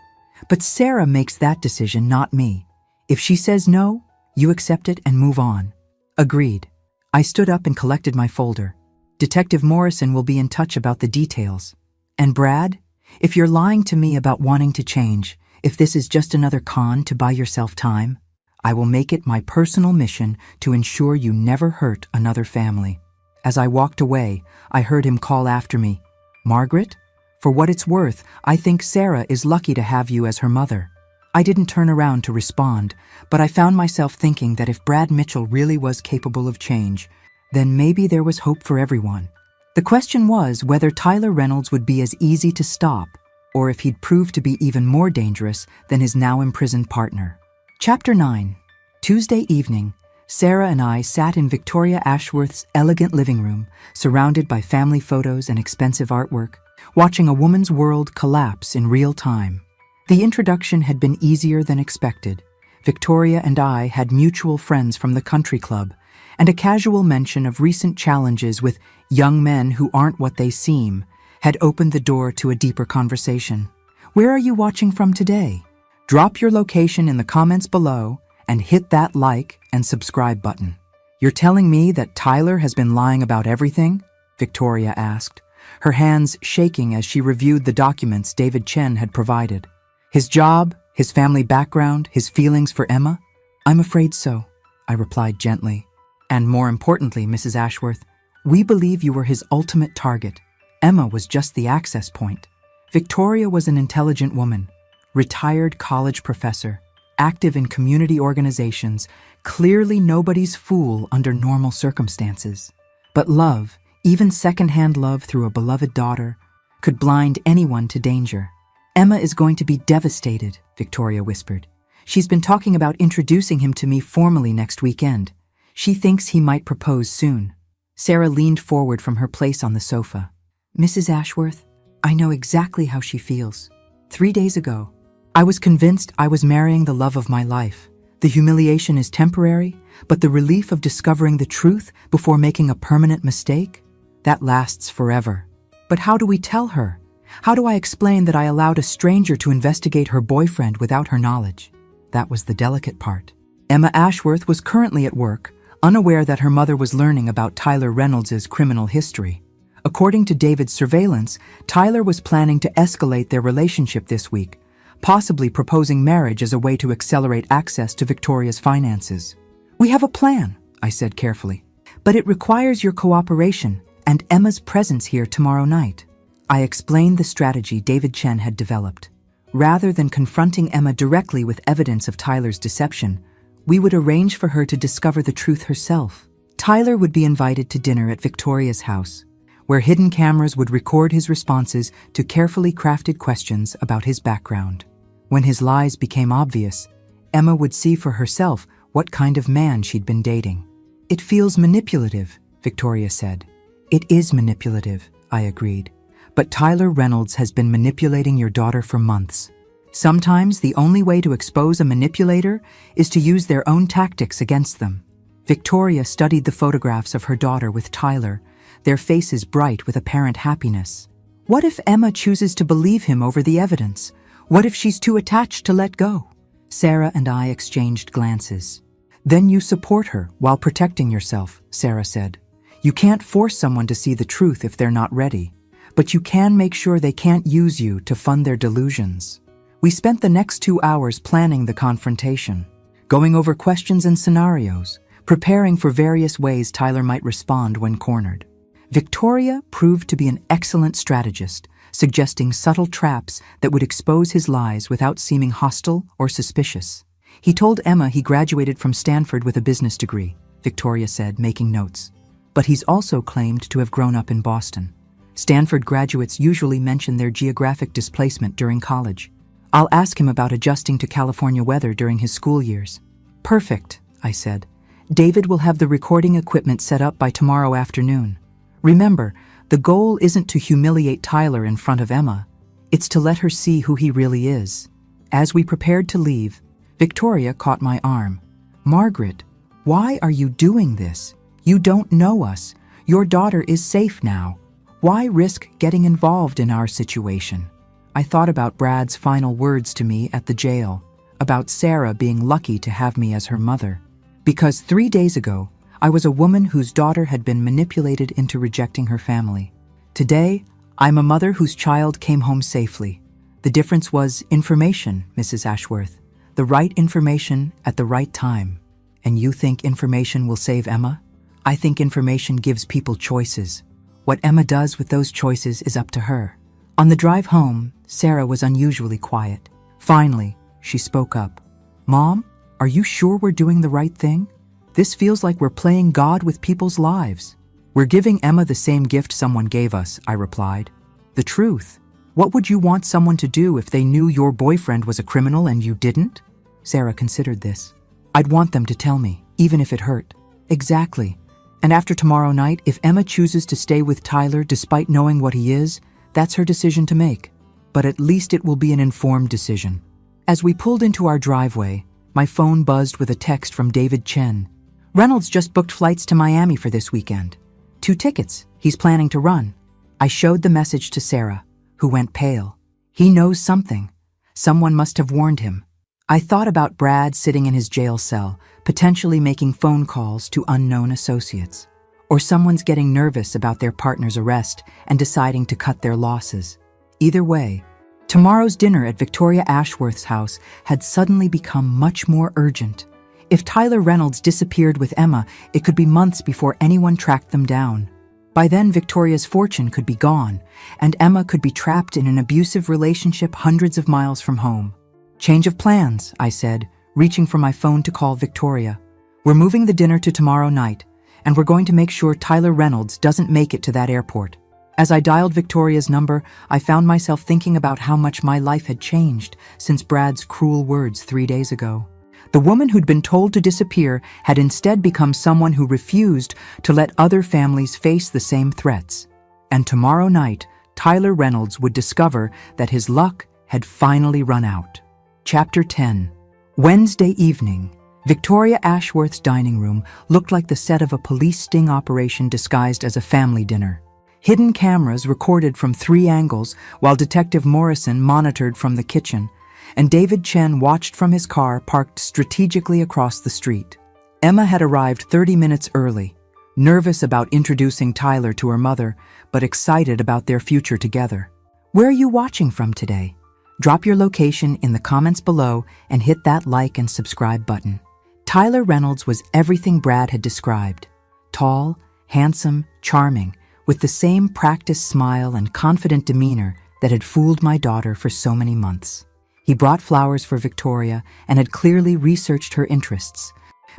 "But Sarah makes that decision, not me. If she says no, you accept it and move on." "Agreed." I stood up and collected my folder. "Detective Morrison will be in touch about the details. And Brad, if you're lying to me about wanting to change, if this is just another con to buy yourself time, I will make it my personal mission to ensure you never hurt another family." As I walked away, I heard him call after me, "Margaret, for what it's worth, I think Sarah is lucky to have you as her mother." I didn't turn around to respond, but I found myself thinking that if Brad Mitchell really was capable of change, then maybe there was hope for everyone. The question was whether Tyler Reynolds would be as easy to stop, or if he'd prove to be even more dangerous than his now imprisoned partner. Chapter 9. Tuesday evening, Sarah and I sat in Victoria Ashworth's elegant living room, surrounded by family photos and expensive artwork, watching a woman's world collapse in real time. The introduction had been easier than expected. Victoria and I had mutual friends from the country club, and a casual mention of recent challenges with young men who aren't what they seem had opened the door to a deeper conversation. Where are you watching from today? Drop your location in the comments below and hit that like and subscribe button. You're telling me that Tyler has been lying about everything? Victoria asked, her hands shaking as she reviewed the documents David Chen had provided. His job, his family background, his feelings for Emma? I'm afraid so, I replied gently. And more importantly, Mrs. Ashworth, we believe you were his ultimate target. Emma was just the access point. Victoria was an intelligent woman, retired college professor, active in community organizations, clearly nobody's fool under normal circumstances. But love, even secondhand love through a beloved daughter, could blind anyone to danger. Emma is going to be devastated, Victoria whispered. She's been talking about introducing him to me formally next weekend. She thinks he might propose soon. Sarah leaned forward from her place on the sofa. Mrs. Ashworth, I know exactly how she feels. 3 days ago, I was convinced I was marrying the love of my life. The humiliation is temporary, but the relief of discovering the truth before making a permanent mistake? That lasts forever. But how do we tell her? How do I explain that I allowed a stranger to investigate her boyfriend without her knowledge? That was the delicate part. Emma Ashworth was currently at work, unaware that her mother was learning about Tyler Reynolds' criminal history. According to David's surveillance, Tyler was planning to escalate their relationship this week, possibly proposing marriage as a way to accelerate access to Victoria's finances. We have a plan, I said carefully, but it requires your cooperation and Emma's presence here tomorrow night. I explained the strategy David Chen had developed. Rather than confronting Emma directly with evidence of Tyler's deception, we would arrange for her to discover the truth herself. Tyler would be invited to dinner at Victoria's house, where hidden cameras would record his responses to carefully crafted questions about his background. When his lies became obvious, Emma would see for herself what kind of man she'd been dating. It feels manipulative, Victoria said. It is manipulative, I agreed. But Tyler Reynolds has been manipulating your daughter for months. Sometimes the only way to expose a manipulator is to use their own tactics against them. Victoria studied the photographs of her daughter with Tyler, their faces bright with apparent happiness. What if Emma chooses to believe him over the evidence? What if she's too attached to let go? Sarah and I exchanged glances. Then you support her while protecting yourself, Sarah said. You can't force someone to see the truth if they're not ready, but you can make sure they can't use you to fund their delusions. We spent the next 2 hours planning the confrontation, going over questions and scenarios, preparing for various ways Tyler might respond when cornered. Victoria proved to be an excellent strategist, suggesting subtle traps that would expose his lies without seeming hostile or suspicious. He told Emma he graduated from Stanford with a business degree, Victoria said, making notes. But he's also claimed to have grown up in Boston. Stanford graduates usually mention their geographic displacement during college. I'll ask him about adjusting to California weather during his school years. Perfect, I said. David will have the recording equipment set up by tomorrow afternoon. Remember, the goal isn't to humiliate Tyler in front of Emma. It's to let her see who he really is. As we prepared to leave, Victoria caught my arm. Margaret, why are you doing this? You don't know us. Your daughter is safe now. Why risk getting involved in our situation? I thought about Brad's final words to me at the jail, about Sarah being lucky to have me as her mother. Because 3 days ago, I was a woman whose daughter had been manipulated into rejecting her family. Today, I'm a mother whose child came home safely. The difference was information, Mrs. Ashworth. The right information at the right time. And you think information will save Emma? I think information gives people choices. What Emma does with those choices is up to her. On the drive home, Sarah was unusually quiet. Finally, she spoke up. Mom, are you sure we're doing the right thing? This feels like we're playing God with people's lives. We're giving Emma the same gift someone gave us, I replied. The truth. What would you want someone to do if they knew your boyfriend was a criminal and you didn't? Sarah considered this. I'd want them to tell me, even if it hurt. Exactly. And after tomorrow night, if Emma chooses to stay with Tyler despite knowing what he is, that's her decision to make. But at least it will be an informed decision. As we pulled into our driveway, my phone buzzed with a text from David Chen. Reynolds just booked flights to Miami for this weekend. 2 tickets. He's planning to run. I showed the message to Sarah, who went pale. He knows something. Someone must have warned him. I thought about Brad sitting in his jail cell, potentially making phone calls to unknown associates. Or someone's getting nervous about their partner's arrest and deciding to cut their losses. Either way, tomorrow's dinner at Victoria Ashworth's house had suddenly become much more urgent. If Tyler Reynolds disappeared with Emma, it could be months before anyone tracked them down. By then, Victoria's fortune could be gone, and Emma could be trapped in an abusive relationship hundreds of miles from home. Change of plans, I said, reaching for my phone to call Victoria. We're moving the dinner to tomorrow night, and we're going to make sure Tyler Reynolds doesn't make it to that airport. As I dialed Victoria's number, I found myself thinking about how much my life had changed since Brad's cruel words 3 days ago. The woman who'd been told to disappear had instead become someone who refused to let other families face the same threats. And tomorrow night, Tyler Reynolds would discover that his luck had finally run out. Chapter 10. Wednesday evening. Victoria Ashworth's dining room looked like the set of a police sting operation disguised as a family dinner. Hidden cameras recorded from 3 angles while Detective Morrison monitored from the kitchen, and David Chen watched from his car parked strategically across the street. Emma had arrived 30 minutes early, nervous about introducing Tyler to her mother, but excited about their future together. Where are you watching from today? Drop your location in the comments below and hit that like and subscribe button. Tyler Reynolds was everything Brad had described. Tall, handsome, charming, with the same practiced smile and confident demeanor that had fooled my daughter for so many months. He brought flowers for Victoria and had clearly researched her interests,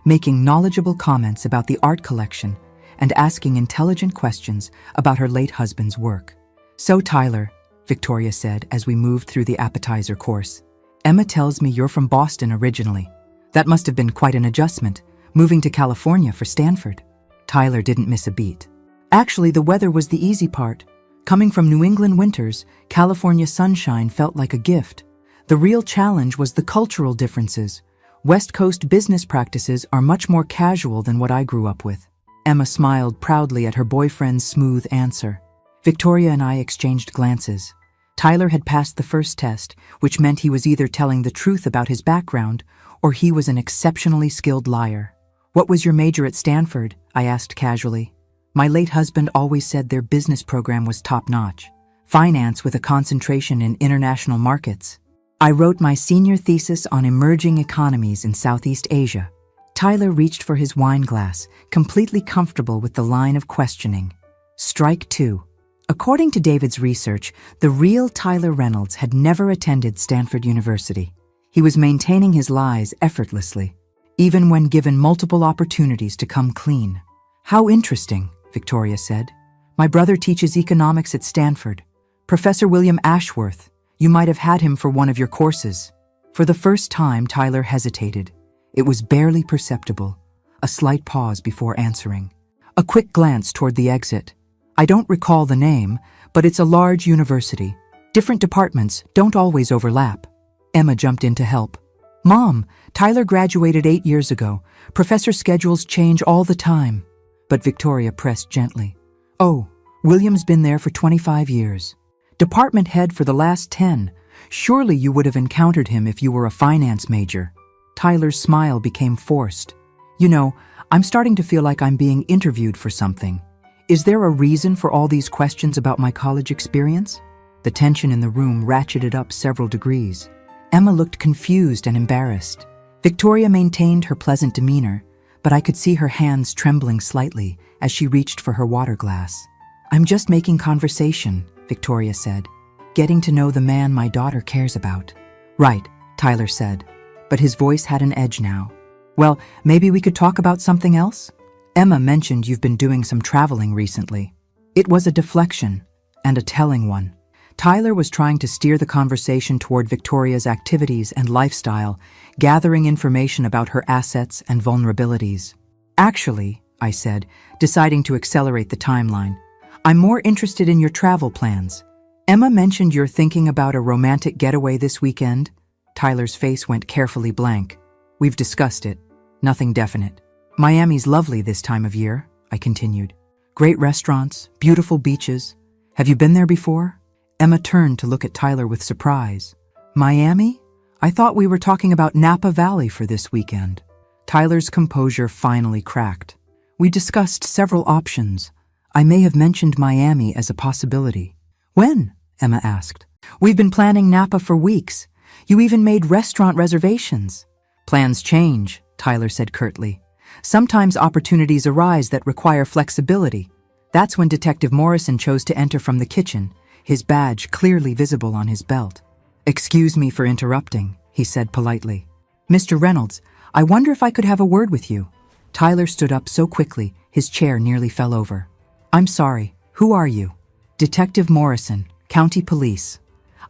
making knowledgeable comments about the art collection and asking intelligent questions about her late husband's work. So Tyler, Victoria said as we moved through the appetizer course, Emma tells me you're from Boston originally. That must have been quite an adjustment, moving to California for Stanford. Tyler didn't miss a beat. Actually, the weather was the easy part. Coming from New England winters, California sunshine felt like a gift. The real challenge was the cultural differences. West Coast business practices are much more casual than what I grew up with. Emma smiled proudly at her boyfriend's smooth answer. Victoria and I exchanged glances. Tyler had passed the first test, which meant he was either telling the truth about his background or he was an exceptionally skilled liar. What was your major at Stanford? I asked casually. My late husband always said their business program was top-notch. Finance with a concentration in international markets. I wrote my senior thesis on emerging economies in Southeast Asia. Tyler reached for his wine glass, completely comfortable with the line of questioning. Strike 2. According to David's research, the real Tyler Reynolds had never attended Stanford University. He was maintaining his lies effortlessly, even when given multiple opportunities to come clean. How interesting, Victoria said. My brother teaches economics at Stanford. Professor William Ashworth. You might have had him for one of your courses. For the first time, Tyler hesitated. It was barely perceptible. A slight pause before answering. A quick glance toward the exit. I don't recall the name, but it's a large university. Different departments don't always overlap. Emma jumped in to help. Mom, Tyler graduated 8 years ago. Professor schedules change all the time. But Victoria pressed gently. Oh, William's been there for 25 years. Department head for the last 10. Surely you would have encountered him if you were a finance major. Tyler's smile became forced. You know, I'm starting to feel like I'm being interviewed for something. Is there a reason for all these questions about my college experience? The tension in the room ratcheted up several degrees. Emma looked confused and embarrassed. Victoria maintained her pleasant demeanor, but I could see her hands trembling slightly as she reached for her water glass. I'm just making conversation, Victoria said, getting to know the man my daughter cares about. Right, Tyler said, but his voice had an edge now. Well, maybe we could talk about something else? Emma mentioned you've been doing some traveling recently. It was a deflection, and a telling one. Tyler was trying to steer the conversation toward Victoria's activities and lifestyle, gathering information about her assets and vulnerabilities. Actually, I said, deciding to accelerate the timeline, I'm more interested in your travel plans. Emma mentioned you're thinking about a romantic getaway this weekend. Tyler's face went carefully blank. We've discussed it. Nothing definite. Miami's lovely this time of year, I continued. Great restaurants, beautiful beaches. Have you been there before? Emma turned to look at Tyler with surprise. Miami? I thought we were talking about Napa Valley for this weekend. Tyler's composure finally cracked. We discussed several options. I may have mentioned Miami as a possibility. When? Emma asked. We've been planning Napa for weeks. You even made restaurant reservations. Plans change, Tyler said curtly. Sometimes opportunities arise that require flexibility. That's when Detective Morrison chose to enter from the kitchen, his badge clearly visible on his belt. Excuse me for interrupting, he said politely. Mr. Reynolds, I wonder if I could have a word with you. Tyler stood up so quickly, his chair nearly fell over. I'm sorry, who are you? Detective Morrison, County Police.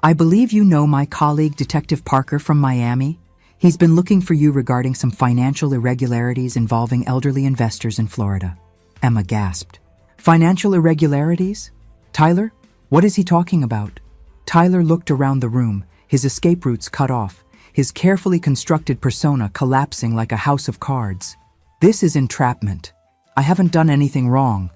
I believe you know my colleague Detective Parker from Miami. He's been looking for you regarding some financial irregularities involving elderly investors in Florida. Emma gasped. Financial irregularities? Tyler, what is he talking about? Tyler looked around the room, his escape routes cut off, his carefully constructed persona collapsing like a house of cards. This is entrapment. I haven't done anything wrong.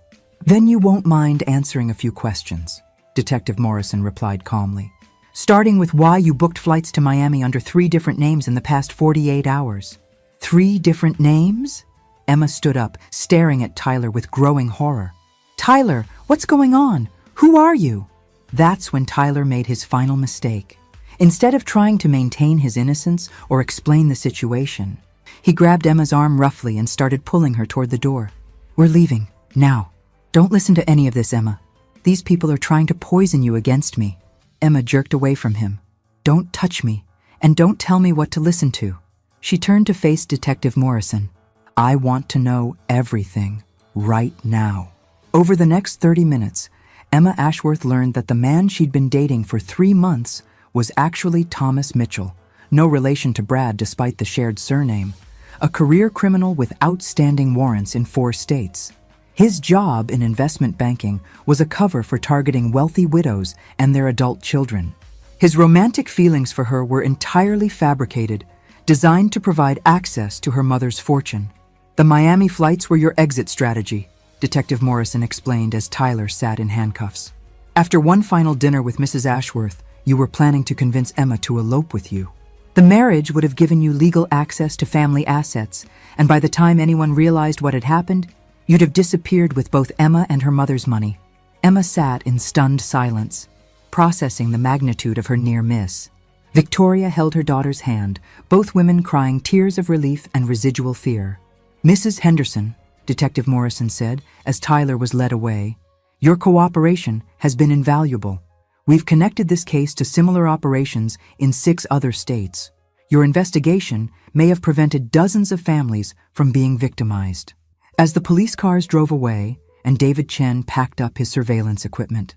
Then you won't mind answering a few questions, Detective Morrison replied calmly. Starting with why you booked flights to Miami under 3 different names in the past 48 hours. 3 different names? Emma stood up, staring at Tyler with growing horror. Tyler, what's going on? Who are you? That's when Tyler made his final mistake. Instead of trying to maintain his innocence or explain the situation, he grabbed Emma's arm roughly and started pulling her toward the door. We're leaving, now. Don't listen to any of this, Emma. These people are trying to poison you against me. Emma jerked away from him. Don't touch me, and don't tell me what to listen to. She turned to face Detective Morrison. I want to know everything, right now. Over the next 30 minutes, Emma Ashworth learned that the man she'd been dating for 3 months was actually Thomas Mitchell, no relation to Brad despite the shared surname, a career criminal with outstanding warrants in 4 states. His job in investment banking was a cover for targeting wealthy widows and their adult children. His romantic feelings for her were entirely fabricated, designed to provide access to her mother's fortune. The Miami flights were your exit strategy, Detective Morrison explained as Tyler sat in handcuffs. After one final dinner with Mrs. Ashworth, you were planning to convince Emma to elope with you. The marriage would have given you legal access to family assets, and by the time anyone realized what had happened, you'd have disappeared with both Emma and her mother's money. Emma sat in stunned silence, processing the magnitude of her near miss. Victoria held her daughter's hand, both women crying tears of relief and residual fear. Mrs. Henderson, Detective Morrison said as Tyler was led away, your cooperation has been invaluable. We've connected this case to similar operations in 6 other states. Your investigation may have prevented dozens of families from being victimized. As the police cars drove away and David Chen packed up his surveillance equipment,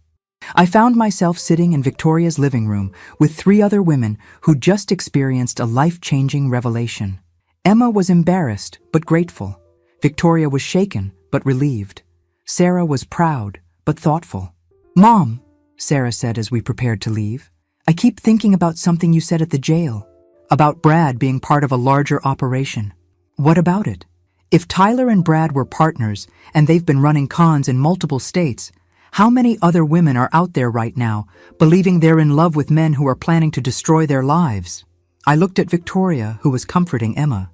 I found myself sitting in Victoria's living room with 3 other women who'd just experienced a life-changing revelation. Emma was embarrassed but grateful. Victoria was shaken but relieved. Sarah was proud but thoughtful. Mom, Sarah said as we prepared to leave, I keep thinking about something you said at the jail, about Brad being part of a larger operation. What about it? If Tyler and Brad were partners and they've been running cons in multiple states, how many other women are out there right now believing they're in love with men who are planning to destroy their lives? I looked at Victoria, who was comforting Emma,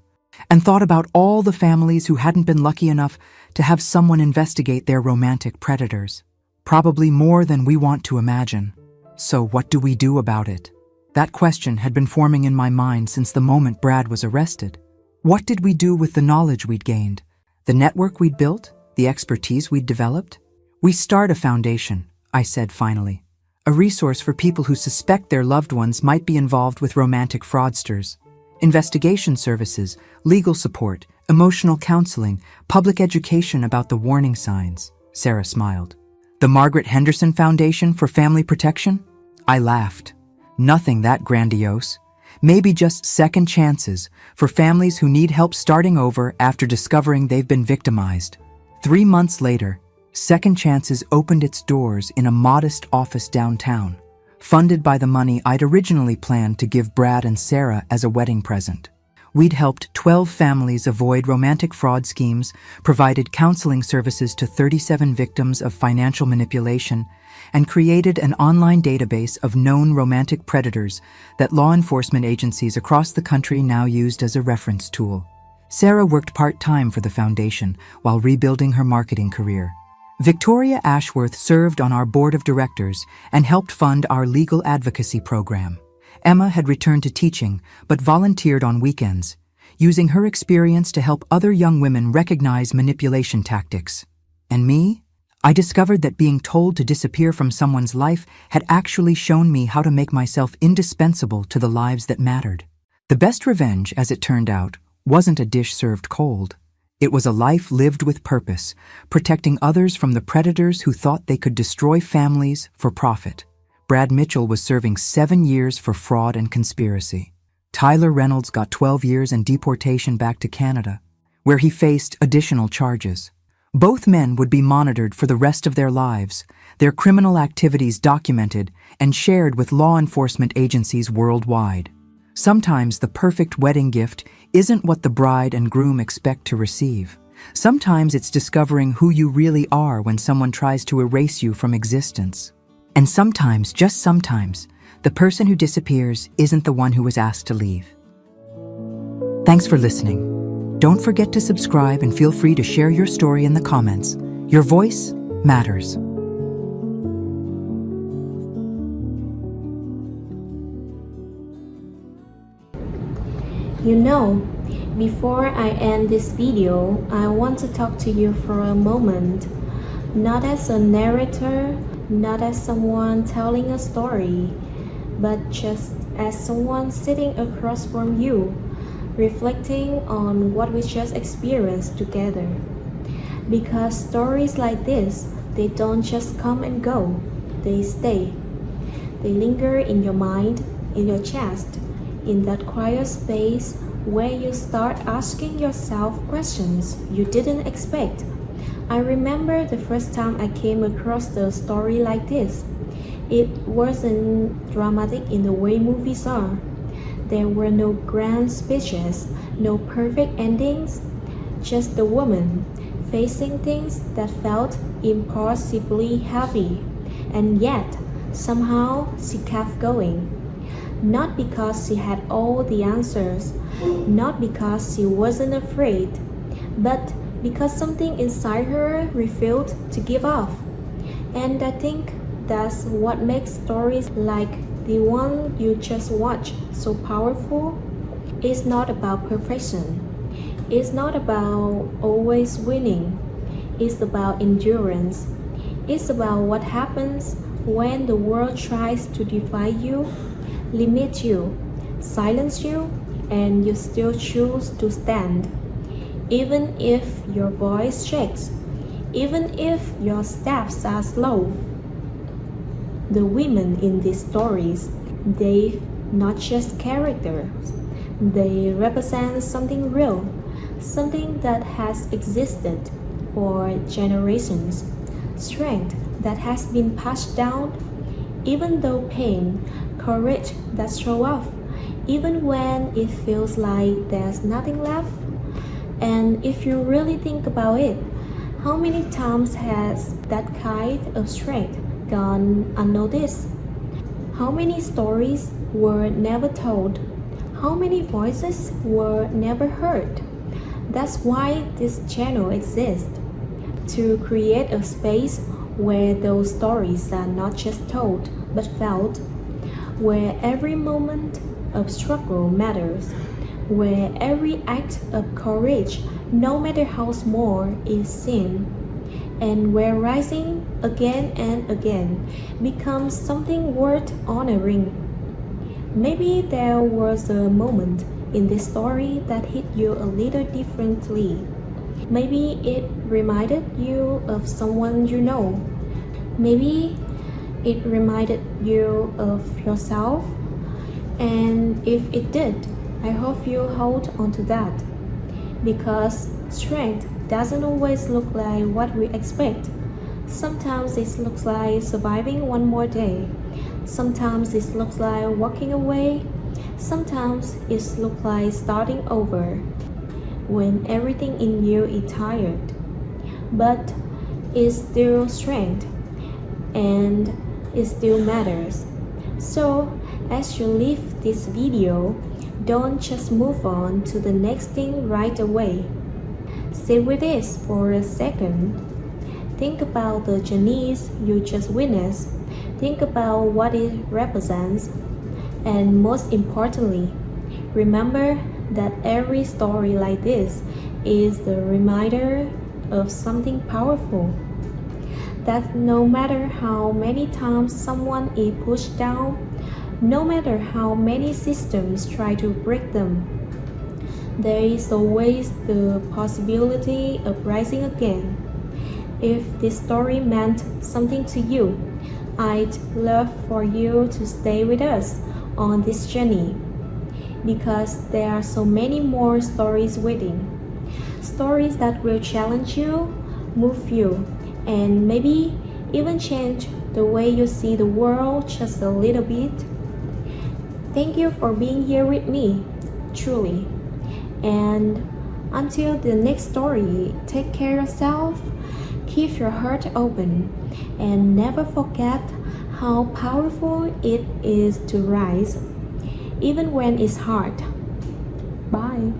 and thought about all the families who hadn't been lucky enough to have someone investigate their romantic predators. Probably more than we want to imagine. So what do we do about it? That question had been forming in my mind since the moment Brad was arrested. What did we do with the knowledge we'd gained? The network we'd built? The expertise we'd developed? We start a foundation, I said finally. A resource for people who suspect their loved ones might be involved with romantic fraudsters. Investigation services, legal support, Emotional counseling, public education about the warning signs. Sarah smiled. The Margaret Henderson Foundation for Family Protection? I laughed. Nothing that grandiose. Maybe just second chances for families who need help starting over after discovering they've been victimized. 3 months later, Second Chances opened its doors in a modest office downtown, funded by the money I'd originally planned to give Brad and Sarah as a wedding present. We'd helped 12 families avoid romantic fraud schemes, provided counseling services to 37 victims of financial manipulation, and created an online database of known romantic predators that law enforcement agencies across the country now used as a reference tool. Sarah worked part-time for the foundation while rebuilding her marketing career. Victoria Ashworth served on our board of directors and helped fund our legal advocacy program. Emma had returned to teaching, but volunteered on weekends, using her experience to help other young women recognize manipulation tactics. And me? I discovered that being told to disappear from someone's life had actually shown me how to make myself indispensable to the lives that mattered. The best revenge, as it turned out, wasn't a dish served cold. It was a life lived with purpose, protecting others from the predators who thought they could destroy families for profit. Brad Mitchell was serving 7 years for fraud and conspiracy. Tyler Reynolds got 12 years and deportation back to Canada, where he faced additional charges. Both men would be monitored for the rest of their lives, their criminal activities documented and shared with law enforcement agencies worldwide. Sometimes the perfect wedding gift isn't what the bride and groom expect to receive. Sometimes it's discovering who you really are when someone tries to erase you from existence. And sometimes, just sometimes, the person who disappears isn't the one who was asked to leave. Thanks for listening. Don't forget to subscribe and feel free to share your story in the comments. Your voice matters. You know, before I end this video, I want to talk to you for a moment, not as a narrator, not as someone telling a story, but just as someone sitting across from you, reflecting on what we just experienced together. Because stories like this, they don't just come and go, they stay. They linger in your mind, in your chest, in that quiet space where you start asking yourself questions you didn't expect. I remember the first time I came across a story like this. It wasn't dramatic in the way movies are. There were no grand speeches, no perfect endings, just a woman facing things that felt impossibly heavy, and yet somehow she kept going. Not because she had all the answers, not because she wasn't afraid, but because something inside her refused to give up. And I think that's what makes stories like the one you just watched so powerful. It's not about perfection. It's not about always winning. It's about endurance. It's about what happens when the world tries to defy you, limit you, silence you, and you still choose to stand. Even if your voice shakes, even if your steps are slow. The women in these stories, they're not just characters. They represent something real, something that has existed for generations, strength that has been passed down, even though pain, courage that show up, even when it feels like there's nothing left. And if you really think about it, how many times has that kind of strength gone unnoticed? How many stories were never told? How many voices were never heard? That's why this channel exists, to create a space where those stories are not just told but felt, where every moment of struggle matters, where every act of courage, no matter how small, is seen, and where rising again and again becomes something worth honoring. Maybe there was a moment in this story that hit you a little differently? Maybe it reminded you of someone you know. Maybe it reminded you of yourself. And if it did, I hope you hold on to that. Because strength doesn't always look like what we expect. Sometimes it looks like surviving one more day. Sometimes it looks like walking away. Sometimes it looks like starting over when everything in you is tired. But it's still strength and it still matters. So as you leave this video, don't just move on to the next thing right away. Sit with this for a second. Think about the journeys you just witnessed. Think about what it represents. And most importantly, remember that every story like this is the reminder of something powerful. That no matter how many times someone is pushed down, no matter how many systems try to break them, there is always the possibility of rising again. If this story meant something to you, I'd love for you to stay with us on this journey, because there are so many more stories waiting. Stories that will challenge you, move you, and maybe even change the way you see the world just a little bit. Thank you for being here with me, truly. And until the next story, take care of yourself, keep your heart open, and never forget how powerful it is to rise, even when it's hard. Bye.